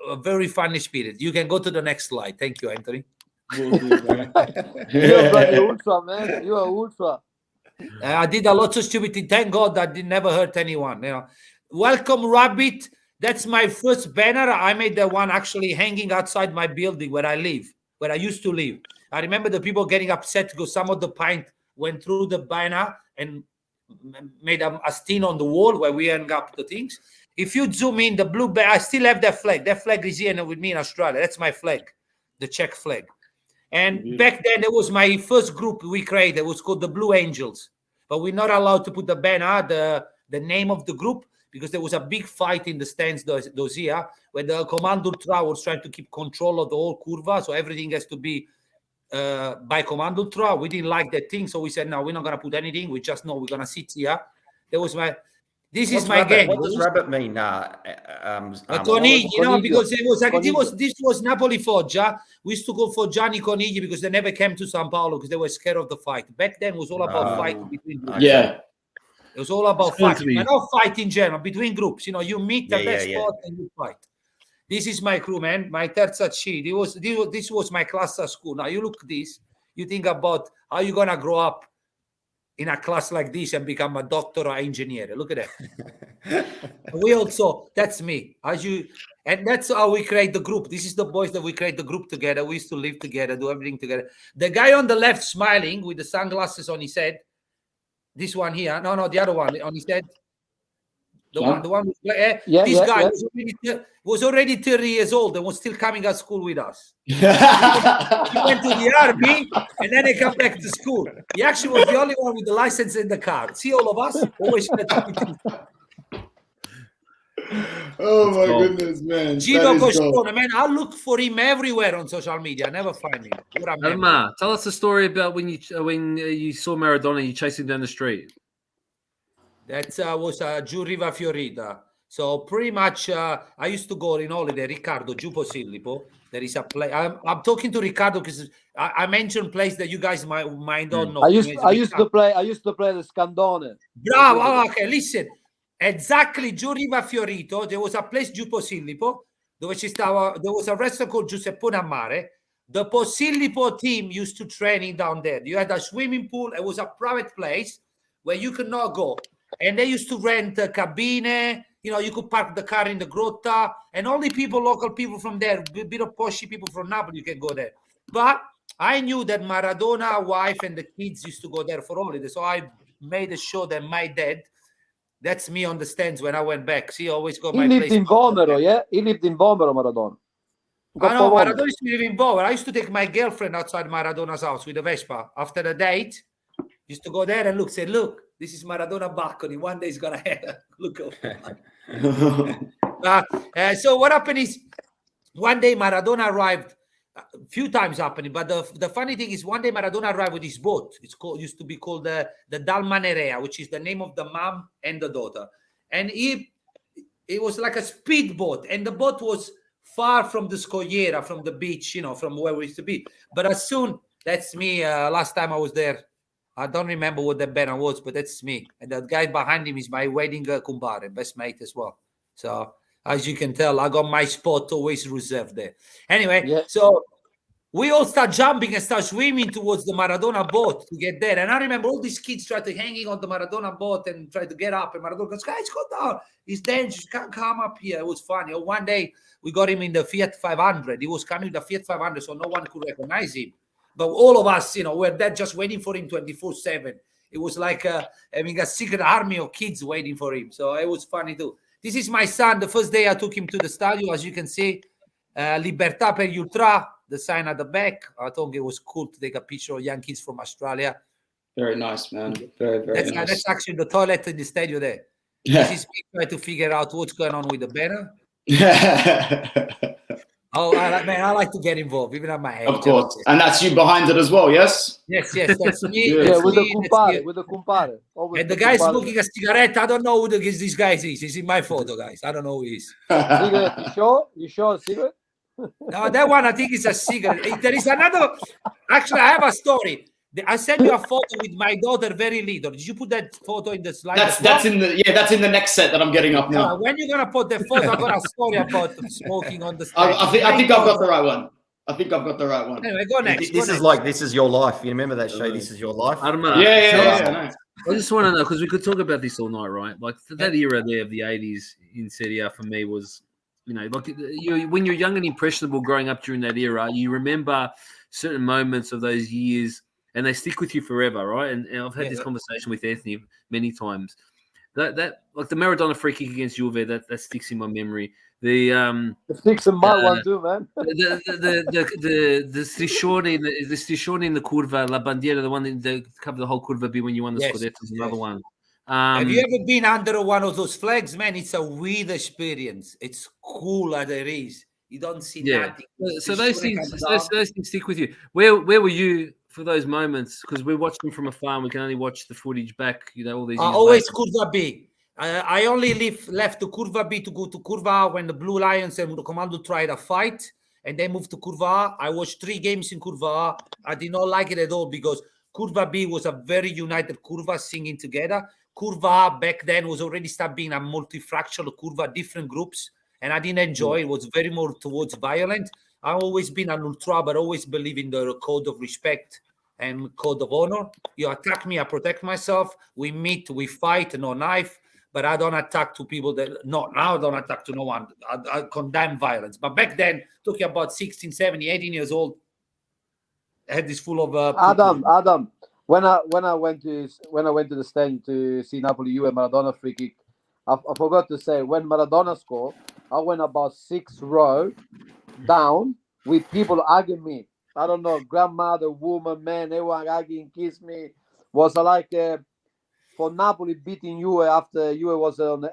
S4: a very funny spirit. You can go to the next slide. Thank you, Anthony.
S2: You're a bloody ultra, man. You are ultra.
S4: I did a lot of stupid things. Thank God I never hurt anyone. Welcome, Rabbit. That's my first banner. I made the one actually hanging outside my building where I used to live. I remember the people getting upset because some of the paint went through the banner and made a stain on the wall where we hung up the things. If you zoom in, the blue banner, I still have that flag. That flag is here with me in Australia. That's my flag, the Czech flag. And back then, there was my first group we created. It was called the Blue Angels. But we're not allowed to put the banner, the name of the group, because there was a big fight in the stands those years where the Comando Ultra was trying to keep control of the whole curva. So everything has to be by Comando Ultra. We didn't like that thing. So we said, no, we're not going to put anything. We just know we're going to sit here. This is my game.
S3: What does rabbit mean?
S4: Conigli, because this was Napoli Foggia. We used to call Foggiani Conigli because they never came to Sao Paulo because they were scared of the fight. Back then, it was all about fighting between groups.
S1: Yeah.
S4: It was all about fighting. But not fight in general, between groups. You meet at that spot and you fight. This is my crew, man. My terza C. This was my class at school. Now you look at this. You think about how you're going to grow up in a class like this and become a doctor or engineer. Look at that. That's me. And that's how we create the group. This is the boys that we create the group together. We used to live together, do everything together. The guy on the left smiling with the sunglasses on his head. This one here. No, the other one on his head. The one with this guy was already 30 years old and was still coming to school with us. He went to the army and then he came back to school. He actually was the only one with the license in the car. See all of us? Always
S1: Oh my
S5: gold.
S1: goodness, man.
S4: Gino
S1: That is gold.
S4: Costone, man, I look for him everywhere on social media. I never find him. What a man.
S5: Adama, tell us a story about when you saw Maradona, you chased him down the street.
S4: That was Giù Riva Fiorita. So pretty much, I used to go in holiday, Riccardo, Giù Posillipo. There is a place. I'm talking to Riccardo because I mentioned place that you guys might don't know.
S2: I used to play the Scandone.
S4: Bravo. Okay, listen. Exactly, Giù Riva Fiorito. There was a place, Giù Posillipo, dove there was a restaurant called Giuseppone a Mare. The Posillipo team used to training down there. You had a swimming pool. It was a private place where you could not go. And they used to rent a cabine. You know, you could park the car in the grotta. And only local people from there, a bit of poshy people from Napoli, you can go there. But I knew that Maradona, wife, and the kids used to go there for holiday. So I made a show that my dad, that's me on the stands when I went back. See, always got my place.
S2: He lived in Vomero, yeah? He lived in Vomero, Maradona.
S4: I know, Maradona used to live in Vomero. I used to take my girlfriend outside Maradona's house with a Vespa. After the date, used to go there and say, look, this is Maradona balcony. One day he's going to have look over. So what happened is, one day Maradona arrived. A few times happening, but the funny thing is, one day Maradona arrived with his boat. Used to be called the Dalmanerea, which is the name of the mom and the daughter. And it was like a speedboat, and the boat was far from the Scogliera, from the beach, you know, from where we used to be. But as soon, that's me. Last time I was there, I don't remember what the banner was, but that's me. And that guy behind him is my wedding kumbare, best mate as well. So as you can tell, I got my spot always reserved there. Anyway, yeah. So we all start jumping and start swimming towards the Maradona boat to get there. And I remember all these kids try to hanging on the Maradona boat and try to get up. And Maradona goes, guys, go down. He's dangerous. Can't come up here. It was funny. One day we got him in the Fiat 500. He was coming with the Fiat 500, so no one could recognize him. But all of us, you know, were there just waiting for him 24/7. It was like having a secret army of kids waiting for him. So it was funny too. This is my son. The first day I took him to the stadium, as you can see, Libertà per gli Ultra, the sign at the back. I thought it was cool to take a picture of young kids from Australia.
S1: Very nice, man. Very, very nice.
S4: That's actually the toilet in the stadium there. Yeah. This is me trying to figure out what's going on with the banner. Oh, I like to get involved, even at my age.
S1: Of course. And that's you behind it as well, yes?
S4: Yes, that's me.
S2: Yeah, with the compare.
S4: And the guy smoking a cigarette, I don't know who this guy is. He's in my photo, guys. I don't know who he is.
S2: Cigarette, you sure a cigarette?
S4: No, that one I think is a cigarette. There is another. Actually, I have a story. I sent you a photo with my daughter, very little. Did you put that photo in the slide?
S1: That's in the next set that I'm getting up now.
S4: When you're gonna put the photo, I got a story about smoking on the stage.
S1: I think I've got the right one.
S4: Anyway, go next.
S3: This is your life. You remember that show? This is your life.
S5: Armando,
S1: yeah.
S5: I just want to know, because we could talk about this all night, right? Like that era there of the 80s in Serie A for me was, you know, like when you're young and impressionable growing up during that era, you remember certain moments of those years. And they stick with you forever, right? And I've had this conversation with Anthony many times. That like the Maradona free kick against Juve, that sticks in my memory.
S2: It sticks in my one too, man.
S5: The striscione in the curva, la bandiera, the one that covered the whole curva B when you won the Scudetto is another one.
S4: Have you ever been under one of those flags, man? It's a weird experience. It's cool as it is. You don't see nothing.
S5: So those things stick with you. Where were you for those moments? Because we watched them from afar and we can only watch the footage back, you know, all these years
S4: always
S5: later.
S4: Curva B. I only left the Curva B to go to Curva A when the Blue Lions and the Comando tried a fight, and they moved to Curva A. I watched 3 games in Curva A. I did not like it at all because Curva B was a very united Curva singing together. Curva A back then was already started being a multifractional Curva, different groups, and I didn't enjoy it. It was very more towards violent. I've always been an ultra, but always believe in the code of respect and code of honor. You attack me, I protect myself. We meet, we fight, no knife, but I don't attack to people now I don't attack to no one. I condemn violence. But back then, talking about 16, 17, 18 years old, I had this full of...
S2: Adam, when I went to the stand to see Napoli Juve Maradona free kick, I forgot to say, when Maradona scored, I went about 6 rows down with people hugging me. I don't know, grandmother, woman, man, everyone hugging, kiss me. Was like for Napoli beating Juve after Juve was on the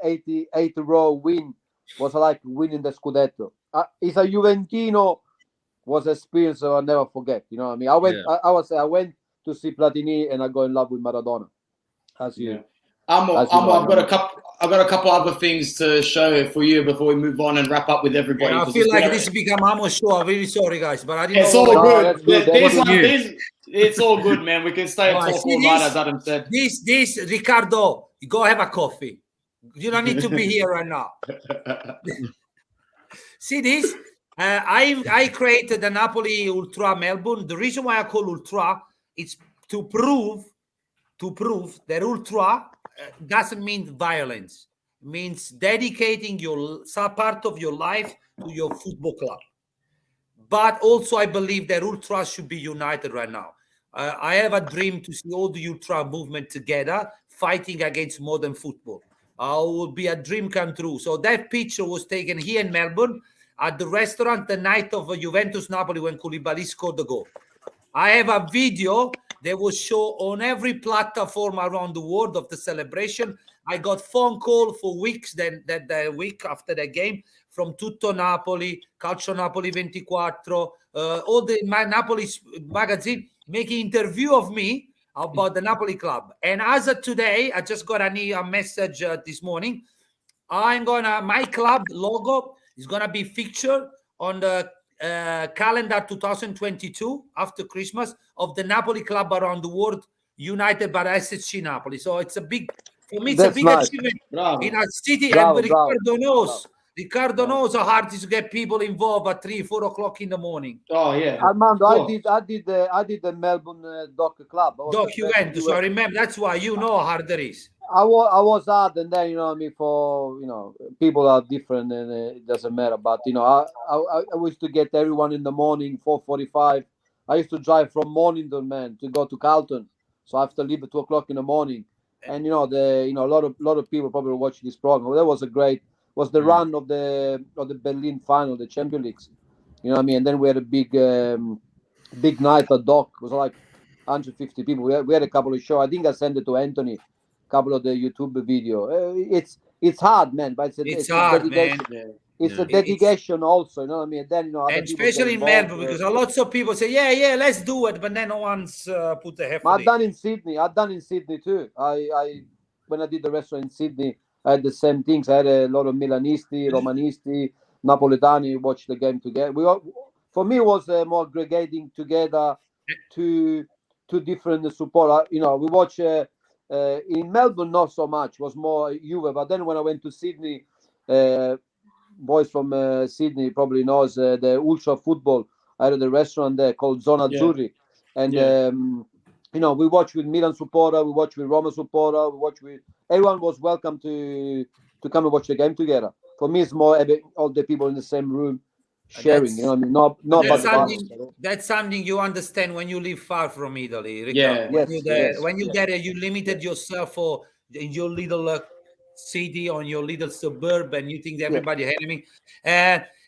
S2: 88th row win was like winning the Scudetto. It's a Juventino was an experience I'll never forget. You know what I mean? I went to see Platini and I got in love with Maradona. I've
S1: got a couple other things to show for you before we move on and wrap up with everybody.
S4: I feel like this become Amos show. I'm really sorry, guys, but I didn't
S1: it's
S4: know.
S1: All good. It's all good, man. We can stay and talk all night, as Adam said.
S4: This Riccardo, you go have a coffee. You don't need to be here right now. See this? I created the Napoli Ultra Melbourne. The reason why I call Ultra is to prove that Ultra doesn't mean violence. It means dedicating some part of your life to your football club. But also I believe that Ultra should be united right now. I have a dream to see all the Ultra movement together fighting against modern football. It would be a dream come true. So that picture was taken here in Melbourne at the restaurant the night of Juventus Napoli when Koulibaly scored the goal. I have a video that was shown on every platform around the world of the celebration. I got phone call for weeks that the week after the game from Tutto Napoli, Calcio Napoli 24, all the Napoli magazine making interview of me about the Napoli club. And as of today, I just got a message this morning. My club logo is gonna be featured on the calendar 2022 after Christmas of the Napoli club around the world, united by SSC Napoli. So it's a big, for me, it's a big achievement in a city. And Riccardo knows how hard it is to get people involved at 3-4 o'clock in the morning.
S1: Oh yeah,
S2: Armando, I did the Melbourne Dock Club.
S4: Juventus. So I remember that's why you know how hard it is.
S2: I was hard, and then people are different, and it doesn't matter. But I used to get everyone in the morning 4:45. I used to drive from Mornington, man, to go to Carlton, so I have to leave at 2 o'clock in the morning. And a lot of people probably watch this program. That was the run of the Berlin final, the Champions Leagues. You know what I mean? And then we had a big night at Dock. It was like 150 people. We had a couple of shows. I think I sent it to Anthony. Couple of the YouTube video. It's hard, man, but it's hard, dedication. Man. It's a dedication also, you know what I mean? And then
S4: and especially in Melbourne, because lots of people say, yeah, let's do it, but then no one's put the effort.
S2: I've done in Sydney too. I when I did the restaurant in Sydney, I had the same things. I had a lot of Milanisti, Romanisti, Napoletani watch the game together. For me, it was more aggregating together to different support. We watch. In Melbourne, not so much. It was more Juve. But then when I went to Sydney, boys from Sydney probably knows the Ultra Football. I had a restaurant there called Zona Azzurri. And, we watch with Milan supporter, we watch with Roma supporter, we watch with... Everyone was welcome to come and watch the game together. For me, it's more all the people in the same room sharing. You know what I mean?
S4: That's something you understand when you live far from Italy,
S1: Riccardo.
S4: When you get it, you limited yourself in your little city, on your little suburb, and you think that everybody hates me.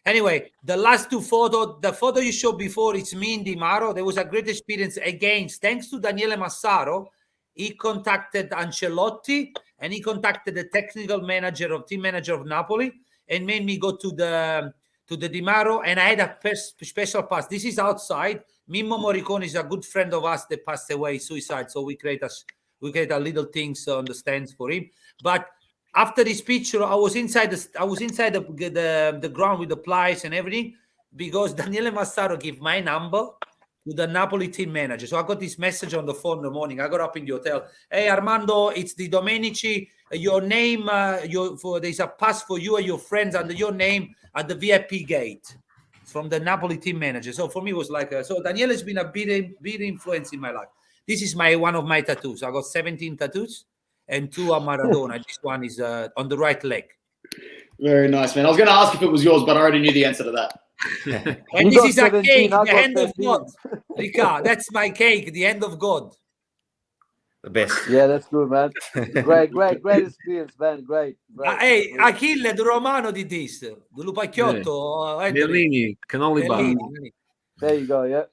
S4: Anyway, the last two photos, the photo you showed before, it's me and Di Maro. There was a great experience again, thanks to Daniele Massaro. He contacted Ancelotti and he contacted the technical team manager of Napoli, and made me go to the Di Maro, and I had a special pass. This is outside. Mimmo Morricone is a good friend of us that passed away, suicide. So we create a little things on the stands for him. But after this picture, I was inside the ground with the pliers and everything, because Daniele Massaro gave my number to the Napoli team manager. So I got this message on the phone in the morning. I got up in the hotel. Hey, Armando, it's the Domenici. Your name, there's a pass for you and your friends under your name at the VIP gate from the Napoli team manager. So for me, it was like, so Daniele has been a big influence in my life. This is one of my tattoos. I got 17 tattoos and 2 are Maradona. This one is on the right leg.
S1: Very nice, man. I was going to ask if it was yours, but I already knew the answer to that.
S4: And this is a cake, the hand of God. Riccardo, that's my cake, the hand of God.
S3: The best.
S2: Yeah, that's good, man. Great experience, man. Great.
S4: Hey, Achille, the Romano did this. The Lupacchiotto.
S5: Bellini, cannoli bar.
S2: There you go, yeah.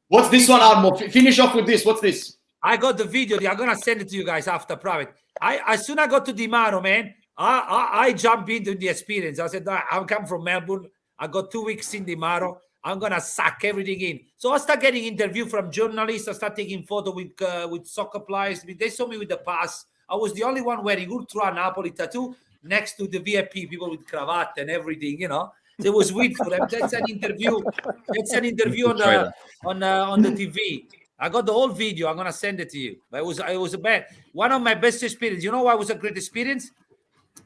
S1: What's this one, Armo? Finish off with this. What's this?
S4: I got the video. I'm going to send it to you guys after private. As soon as I got to Di Maro, man, I jump into the experience. I said, I come from Melbourne. I got 2 weeks in the Maro. I'm gonna suck everything in. So I start getting interview from journalists. I start taking photo with soccer players. They saw me with the pass. I was the only one wearing Ultra Napoli tattoo next to the VIP people with cravat and everything. You know, so it was weird for them. That's an interview. That's an interview on the TV. I got the whole video. I'm gonna send it to you. But it was a bad one of my best experience. You know why it was a great experience?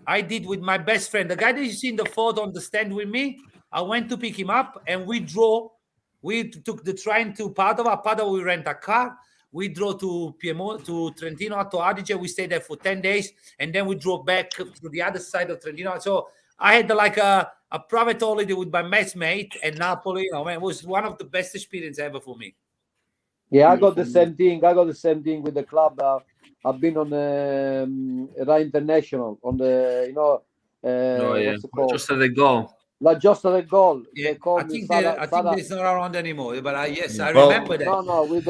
S4: I did with my best friend, the guy that you see in the photo on the stand with me. I went to pick him up and we drove. We took the train to Padova. Padova, we rent a car. We drove to Piemonte, to Trentino, Alto Adige. We stayed there for 10 days. And then we drove back to the other side of Trentino. So I had like a private holiday with my mate and Napoli. You know, man, it was one of the best experiences ever for me.
S2: Yeah, I got the same thing. I got the same thing with the club. I've been on Rai International on the, what's it called?
S5: Just the goal.
S2: La Giostra del Gol.
S4: Yeah, I think it's not around anymore. But yes, I
S2: Well,
S4: remember that.
S2: No, with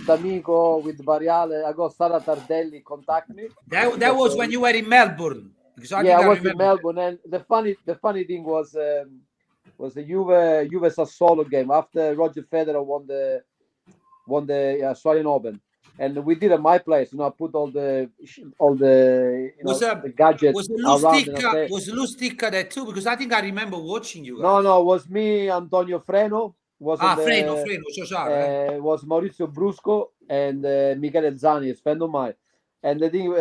S2: D'Amico, with Variale, I got Sara Tardelli contact me.
S4: That was when you were in Melbourne.
S2: I was in Melbourne, and the funny thing was the Juve Sassuolo game after Roger Federer won the Australian Open. And we did at my place, I put all the the gadgets around.
S4: Was Lustica there too? Because I think I remember watching you guys.
S2: No, it was me, Antonio Freno.
S4: Freno,
S2: was Maurizio Brusco and Michele Zani, a friend of mine. And the thing,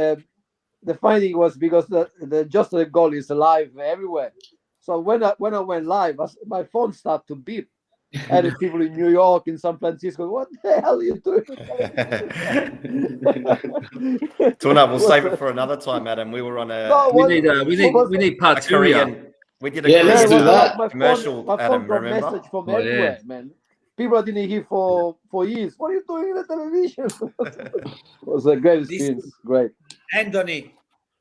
S2: the funny thing was because the Just the Goal is live everywhere. So when I went live, my phone started to beep. And people in New York, in San Francisco, what the hell are you doing?
S3: Tuna, we'll save it for another time, Adam. We were on
S5: we need part two.
S3: We did let's do that.
S2: My
S3: Commercial,
S2: phone
S3: Adam,
S2: got
S3: remember?
S2: message from everywhere, man. People I didn't hear for years. What are you doing in the television? It was a great experience. Great.
S4: Anthony,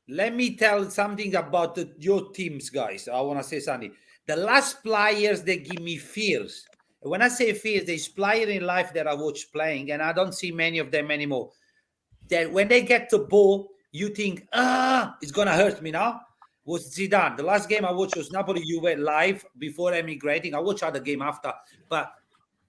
S4: let me tell something about your teams, guys. I want to say something. The last players that give me fears. When I say fears, there's players in life that I watch playing, and I don't see many of them anymore. That when they get the ball, you think, it's gonna hurt me now. Was Zidane. The last game I watched was Napoli-Juve live before emigrating. I watched other game after, but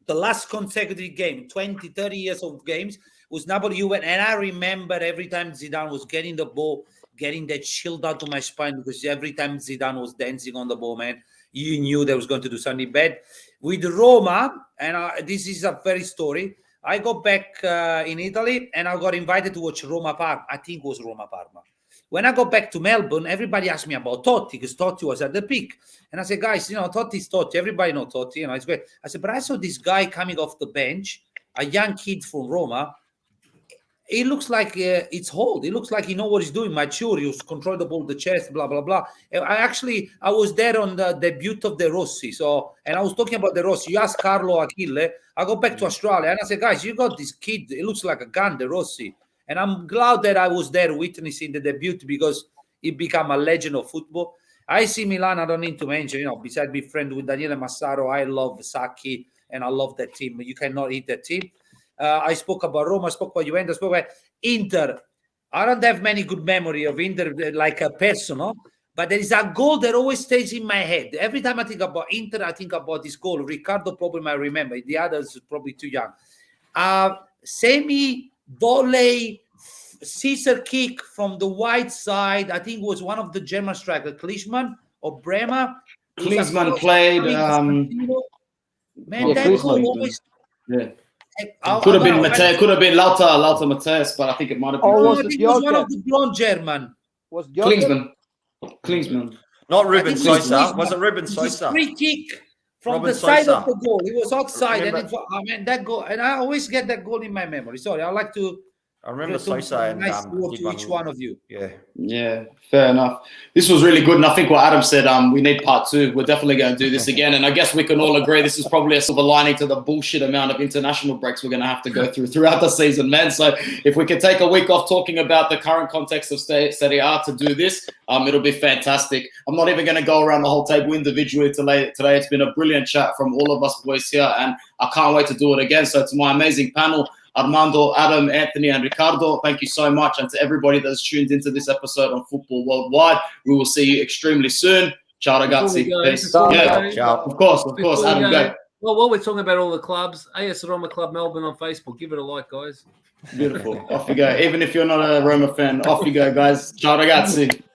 S4: the last consecutive game, 20, 30 years of games, was Napoli-Juve, and I remember every time Zidane was getting the ball, getting that chill down to my spine, because every time Zidane was dancing on the ball, man, you knew they was going to do something bad. With Roma, and this is a very story, I got back in Italy, and I got invited to watch Roma-Parma. I think it was Roma-Parma. When I got back to Melbourne, everybody asked me about Totti, because Totti was at the peak. And I said, guys, Totti's Totti. Everybody knows Totti. It's great. I said, but I saw this guy coming off the bench, a young kid from Roma. It looks like it's old. It looks like he knows what he's doing, mature. He was control the ball, the chest, blah, blah, blah. I was there on the debut of De Rossi. And I was talking about De Rossi. You ask Carlo Achille. I go back to Australia, and I said, guys, you got this kid. It looks like a gun, De Rossi. And I'm glad that I was there witnessing the debut, because he became a legend of football. AC Milan, I don't need to mention, besides being friends with Daniele Massaro, I love Sacchi, and I love that team. You cannot hit that team. I spoke about Roma, I spoke about Juventus, I spoke about Inter. I don't have many good memory of Inter, like a personal, but there is a goal that always stays in my head. Every time I think about Inter, I think about this goal. Riccardo probably might remember. The others probably too young. Semi-volley, scissor kick from the wide side. I think it was one of the German strikers, Klinsmann or Bremer.
S1: Klinsmann played.
S4: Man, that goal always...
S1: Yeah. Could have been Lauter Matthäus, but I think it might have been.
S4: I think it was one of the blonde German.
S2: Was
S1: Klinsmann.
S3: Not Ruben Sosa. Was it Ruben Sosa?
S4: Free kick from the side of the goal. It was outside, and that goal. And I always get that goal in my memory. Sorry, I like to.
S3: I remember Sosa and
S4: to each one of you.
S1: Yeah, fair enough. This was really good, and I think what Adam said, we need part two. We're definitely going to do this again, and I guess we can all agree this is probably a silver lining to the bullshit amount of international breaks we're going to have to go through throughout the season, man. So if we can take a week off talking about the current context of Serie A to do this, it'll be fantastic. I'm not even going to go around the whole table individually today. It's been a brilliant chat from all of us boys here, and I can't wait to do it again. So to my amazing panel, Armando, Adam, Anthony, and Riccardo, thank you so much. And to everybody that's tuned into this episode on Football Worldwide, we will see you extremely soon. Ciao, ragazzi. Peace. Yeah,
S3: ciao.
S1: Of course. Adam, go.
S5: Well, while we're talking about all the clubs, AS Roma Club Melbourne on Facebook. Give it a like, guys.
S1: Beautiful. Off you go. Even if you're not a Roma fan, off you go, guys. Ciao, ragazzi.